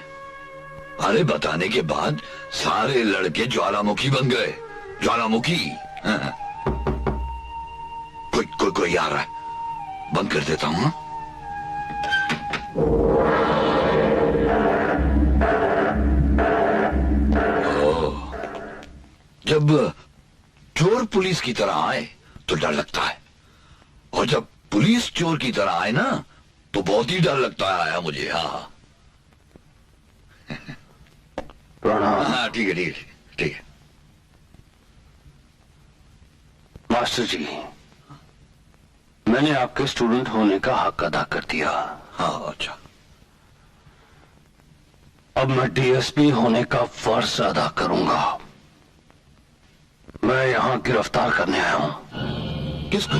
अरे बताने के बाद सारे लड़के ज्वालामुखी बन गए। ज्वालामुखी। कोई आ रहा है, बंद कर देता हूं। जब चोर पुलिस की तरह आए तो डर लगता है, और जब पुलिस चोर की तरह आए ना तो बहुत ही डर लगता है मुझे। हाँ हाँ, ठीक है ठीक है ठीक है। मास्टर जी, मैंने आपके स्टूडेंट होने का हक अदा कर दिया। हाँ अच्छा। अब मैं डीएसपी होने का फर्ज अदा करूंगा। मैं यहां गिरफ्तार करने आया हूं। किसको?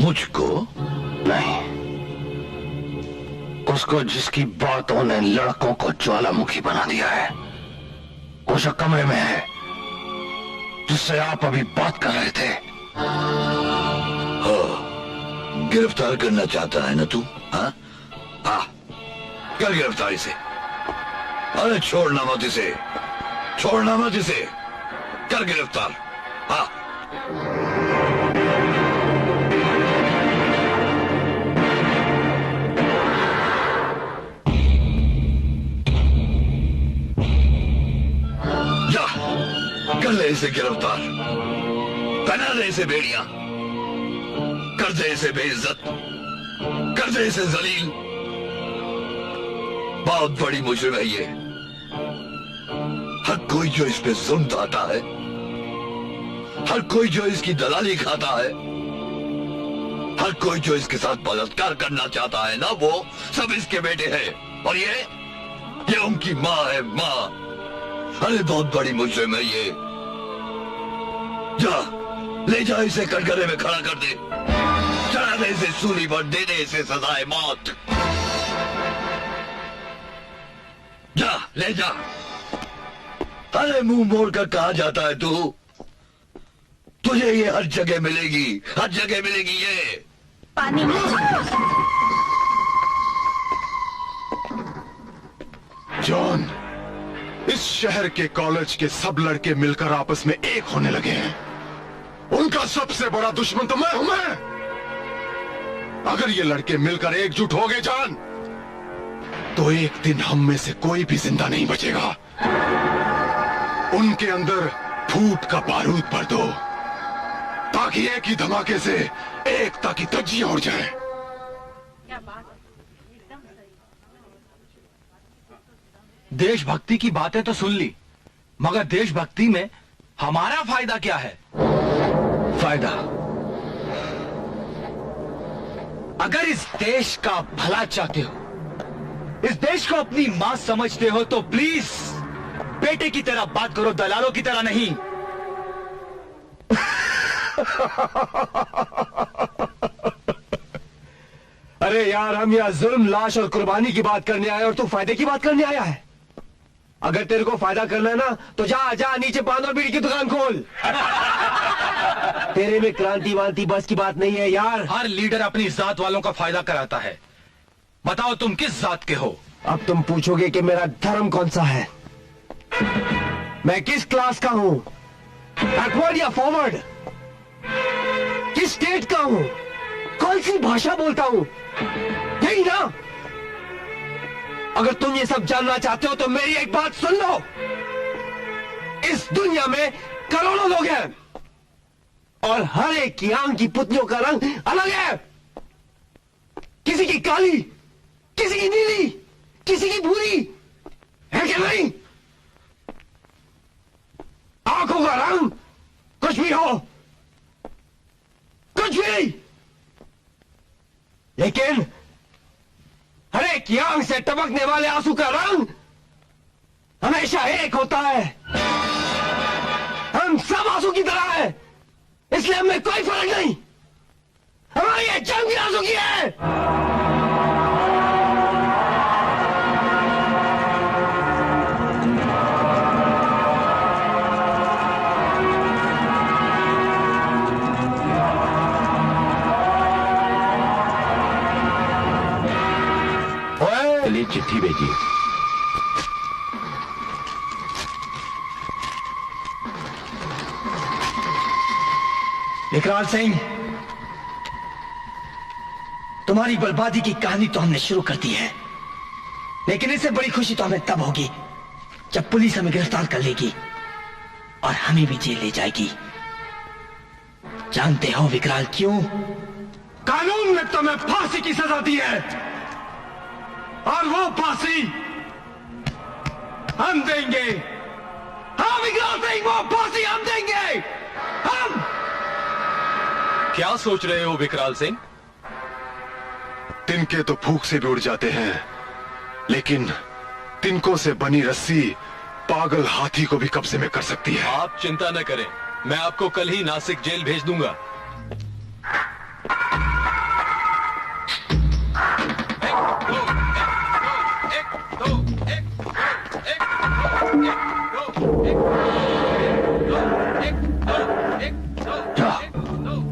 मुझको? नहीं, उसको जिसकी बातों ने लड़कों को ज्वालामुखी बना दिया है। वो जो कमरे में है जिससे आप अभी बात कर रहे थे। हाँ, गिरफ्तार करना चाहता है ना तू? हाँ हाँ, कर गिरफ्तार इसे। अरे छोड़ना मत इसे, छोड़ना मत इसे, कर गिरफ्तार। हाँ जा, कर ले इसे गिरफ्तार। पहना दे इसे बेड़ियां, कर दे इसे बेइज्जत, कर दे इसे जलील। बहुत बड़ी मुजरिम है ये। हर कोई जो इस पे जुल्म ढाता है, हर कोई जो इसकी दलाली खाता है, हर कोई जो इसके साथ बलात्कार करना चाहता है ना, वो सब इसके बेटे हैं। और ये उनकी माँ है, माँ। अरे बहुत बड़ी मुजरिम है ये। जा, ले जा इसे कटघरे में खड़ा कर दे, चढ़ा दे इसे सूली पर, दे दे इसे सजाए मौत। जा, ले जा। अरे मुंह मोड़ कर कहा जाता है तू? तुझे ये हर जगह मिलेगी, हर जगह मिलेगी ये। पानी जॉन, इस शहर के कॉलेज के सब लड़के मिलकर आपस में एक होने लगे हैं। उनका सबसे बड़ा दुश्मन तो मैं हूं। मैं, अगर ये लड़के मिलकर एकजुट हो गए जान, तो एक दिन हम में से कोई भी जिंदा नहीं बचेगा। उनके अंदर फूट का बारूद भर दो, ताकि एक ही धमाके से एकता की धज्जियां उड़ जाएं। देशभक्ति की बातें तो सुन ली, मगर देशभक्ति में हमारा फायदा क्या है? फायदा? अगर इस देश का भला चाहते हो, इस देश को अपनी मां समझते हो, तो प्लीज बेटे की तरह बात करो, दलालों की तरह नहीं। अरे यार, हम यहाँ जुल्म, लाश और कुर्बानी की बात करने आए और तू फायदे की बात करने आया है। अगर तेरे को फायदा करना है ना, तो जा जा नीचे पान और बीड़ी की दुकान खोल। तेरे में क्रांति वांति बस की बात नहीं है यार। हर लीडर अपनी जात वालों का फायदा कराता है। बताओ तुम किस जात के हो? अब तुम पूछोगे कि मेरा धर्म कौन सा है, मैं किस क्लास का हूं, बैकवर्ड या फॉरवर्ड, किस स्टेट का हूं, कौन सी भाषा बोलता हूं, यही ना? अगर तुम ये सब जानना चाहते हो तो मेरी एक बात सुन लो। इस दुनिया में करोड़ों लोग हैं और हर एक की आंख की पुतलियों का रंग अलग है। किसी की काली, किसी की नीली, किसी की भूरी है क्या नहीं? आंखों का रंग कुछ भी हो, कुछ भी, लेकिन हर एक आंख से टपकने वाले आंसू का रंग हमेशा एक होता है। हम सब आंसू की तरह है, इसलिए हमें कोई फर्क नहीं। हमारी ये जंग भी आंसू की है। चलिए चिट्ठी भेजिए। विकराल सिंह, तुम्हारी बर्बादी की कहानी तो हमने शुरू कर दी है, लेकिन इससे बड़ी खुशी तो हमें तब होगी जब पुलिस हमें गिरफ्तार कर लेगी और हमें भी जेल ले जाएगी। जानते हो विकराल क्यों? कानून ने तुम्हें फांसी की सजा दी है और वो फांसी हम देंगे। हाँ विकराल सिंह, वो फांसी हम देंगे। हम। क्या सोच रहे हो विकराल सिंह? तिनके तो फूंक से भी उड़ जाते हैं, लेकिन तिनकों से बनी रस्सी पागल हाथी को भी कब्जे में कर सकती है। आप चिंता न करें, मैं आपको कल ही नासिक जेल भेज दूंगा।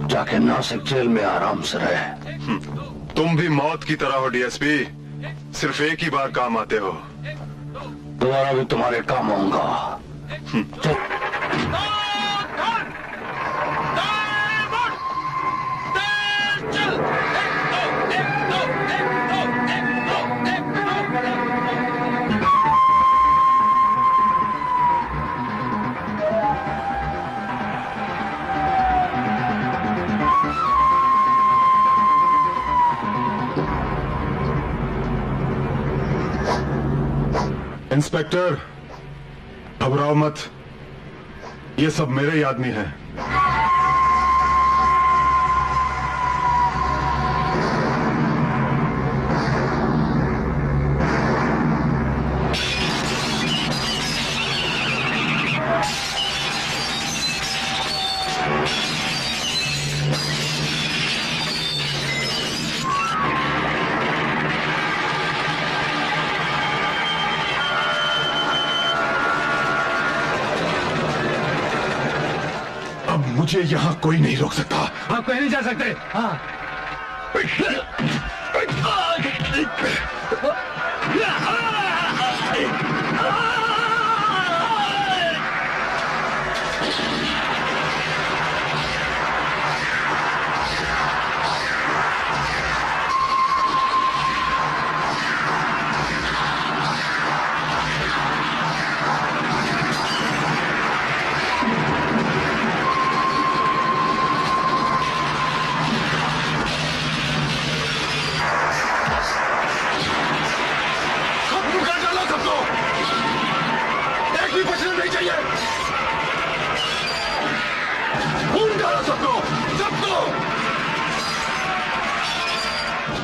जाके नासिक जेल में आराम से रहे। तुम भी मौत की तरह हो डीएसपी, सिर्फ एक ही बार काम आते हो। दोबारा भी तुम्हारे काम आऊंगा। इंस्पेक्टर, घबराओ मत, ये सब मेरे ही आदमी हैं। मुझे यहाँ कोई नहीं रोक सकता। आप कहीं नहीं जा सकते। हाँ।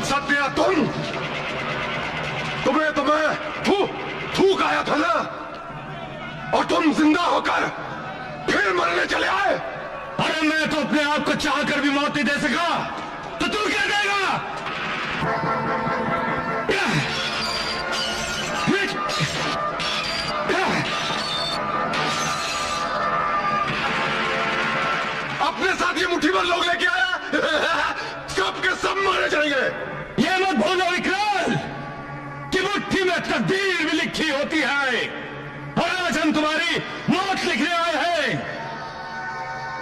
सत्या, तुम्हें थूक आया था ना, और तुम जिंदा होकर फिर मरने चले आए। अरे मैं तो अपने आप को चाह कर भी मौत नहीं दे सका, तो तू क्या देगा? अपने साथ ये मुट्ठी भर लोग लेके आया, सबके सब मारे जाएंगे। ये मत भूलो विकराल कि मुट्ठी में तकदीर भी लिखी होती है, और आज हम तुम्हारी मौत लिखने आए हैं।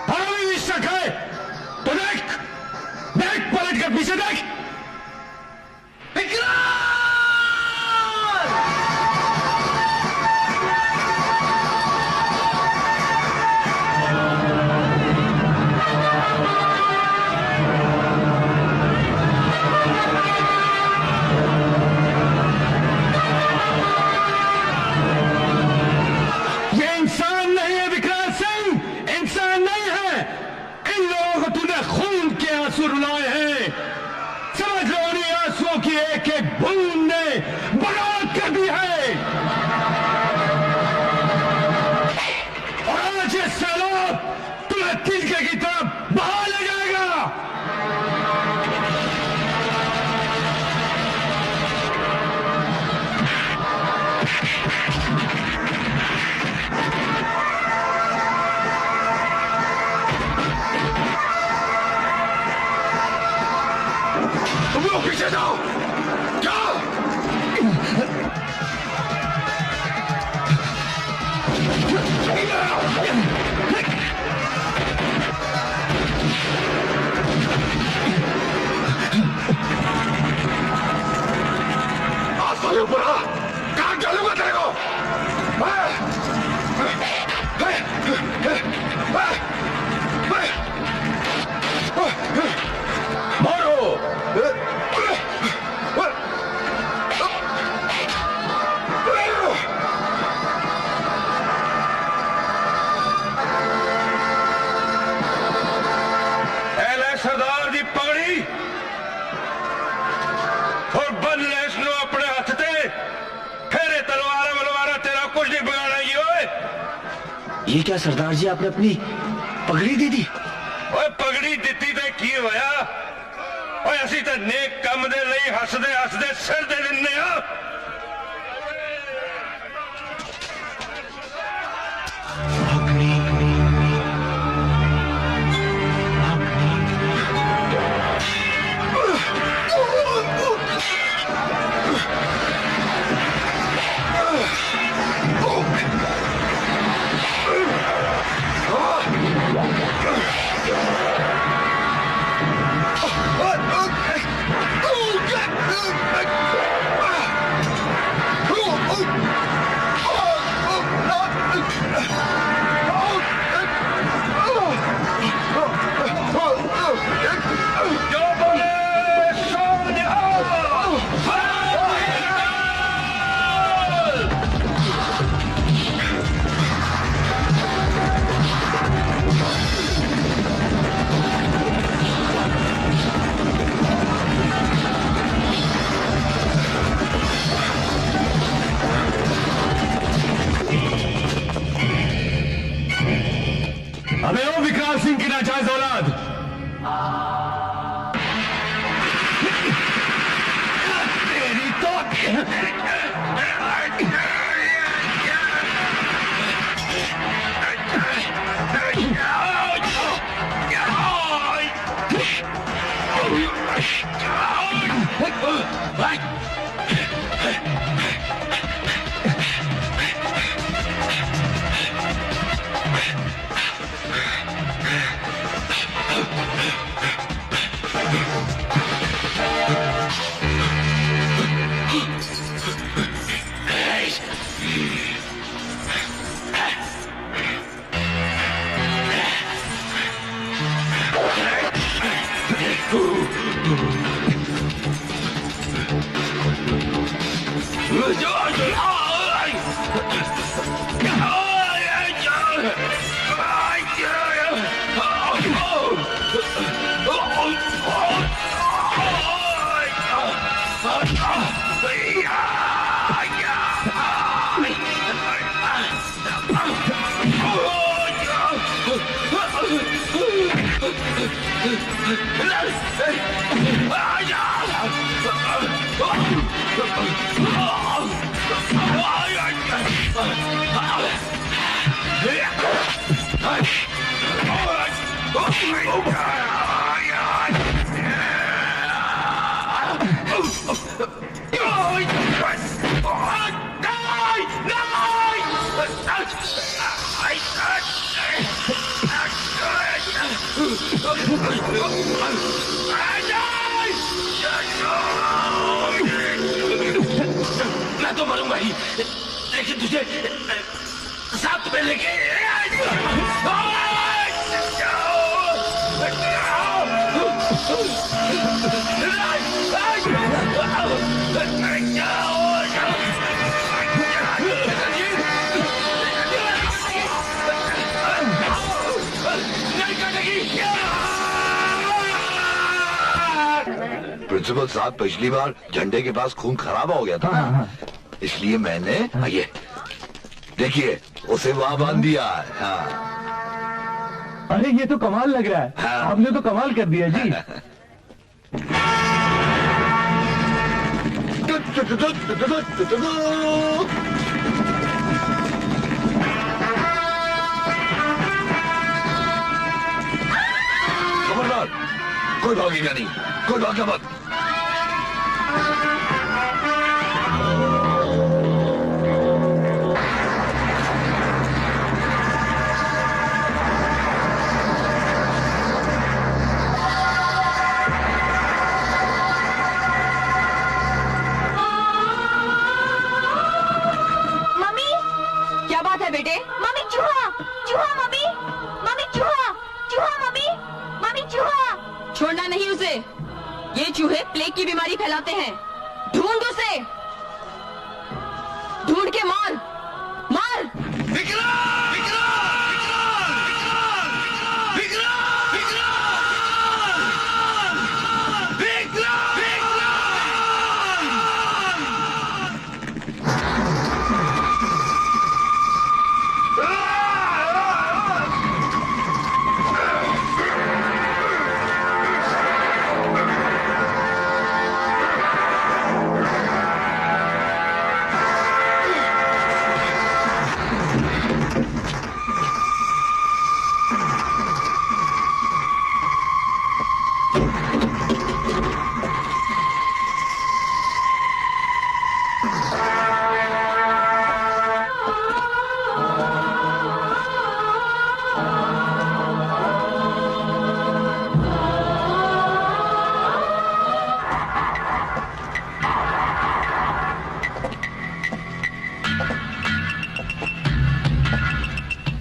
और अभी भी शक है तो देख पलट कर पीछे देख। विकराल! तुम्हें तिनके की तरफ बहा ले जाएगा। तुम लोग पीछे जाओ, जाओ। आसमान ऊपर आ, कहाँ डालूंगा तेरे को? मारो। सरदार दी पगड़ी और बन लेस नो अपने हाथ ते फेरे तलवारा मलवारा तेरा कुछ नहीं बिगाड़ेगी। ओए ये क्या सरदार जी, आपने अपनी पगड़ी दे दी? ओए पगड़ी दिती ते की होया? ओए असी ते नेक कम दे लई हसदे हसदे सिर दे दिन्ने आ। अबे ओ विकराल सिंह की नाजायज औलाद, तेरी तो मैं तो मरूंगा ही, लेकिन तुझे साथ में लेके प्रिंसिपल साहब, पिछली बार झंडे के पास खून खराब हो गया था, इसलिए मैंने ये देखिए उसे वहां बांध दिया है। अरे ये तो कमाल लग रहा है। आपने तो कमाल कर दिया जी। खबरदार, कोई भागेगा नहीं, कोई भागा मत। बेटे। मम्मी चूहा, चूहा मम्मी, मम्मी चूहा, चूहा मम्मी, मम्मी चूहा। छोड़ना नहीं उसे, ये चूहे प्लेग की बीमारी फैलाते हैं। ढूंढ उसे, ढूंढ के मार, मार।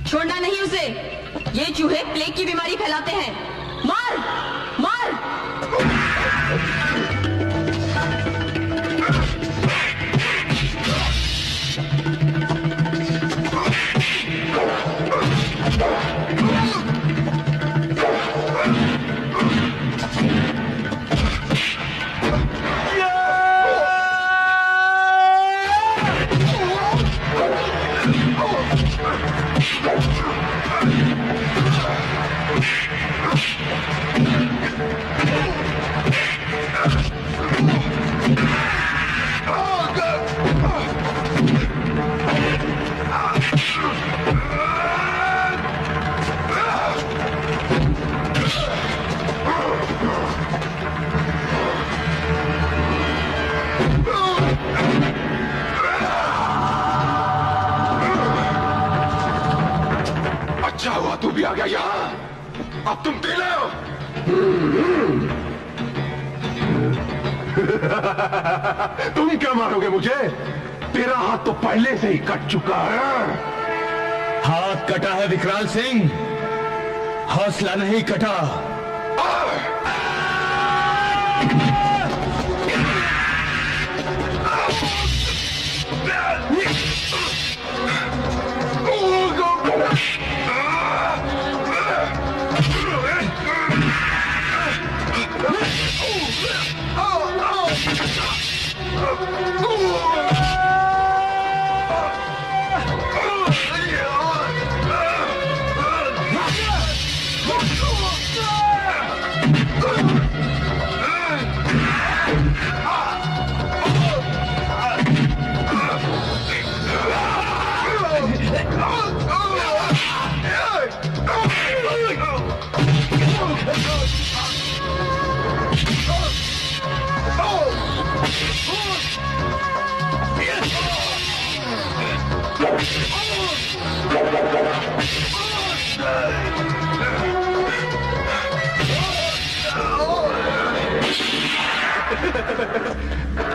छोड़ना नहीं उसे, ये चूहे प्लेग की बीमारी फैलाते हैं। मार, मार। अच्छा हुआ तू भी आ गया यहाँ। अब तुम पी लो। तुम क्या मारोगे मुझे? तेरा हाथ तो पहले से ही कट चुका है। हाथ कटा है विकराल सिंह, हौसला नहीं कटा।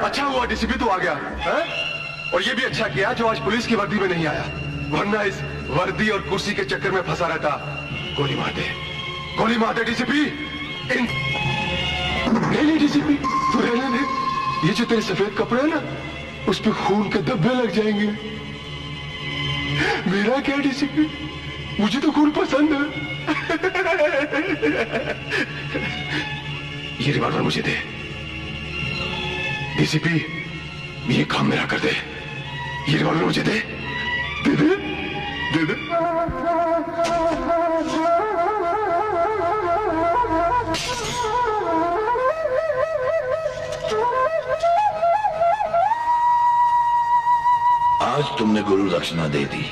अच्छा हुआ डीसीपी तो आ गया है? और ये भी अच्छा किया जो आज पुलिस की वर्दी में नहीं आया, वरना इस वर्दी और कुर्सी के चक्कर में फंसा रहता। गोली मार दे, गोली मार दे डीसीपी। नहीं डीसीपी, तू रहने दे। ये जो तेरे सफेद कपड़े हैं ना, उस पे खून के धब्बे लग जाएंगे। मेरा क्या डीसीपी, मुझे तो खून पसंद है। ये रिवॉल्वर मुझे दे डीसीपी, ये काम मेरा कर दे। ये रिवॉल्वर मुझे दे, दे दे, दे दे। तुमने गुरु दक्षिणा दे दी।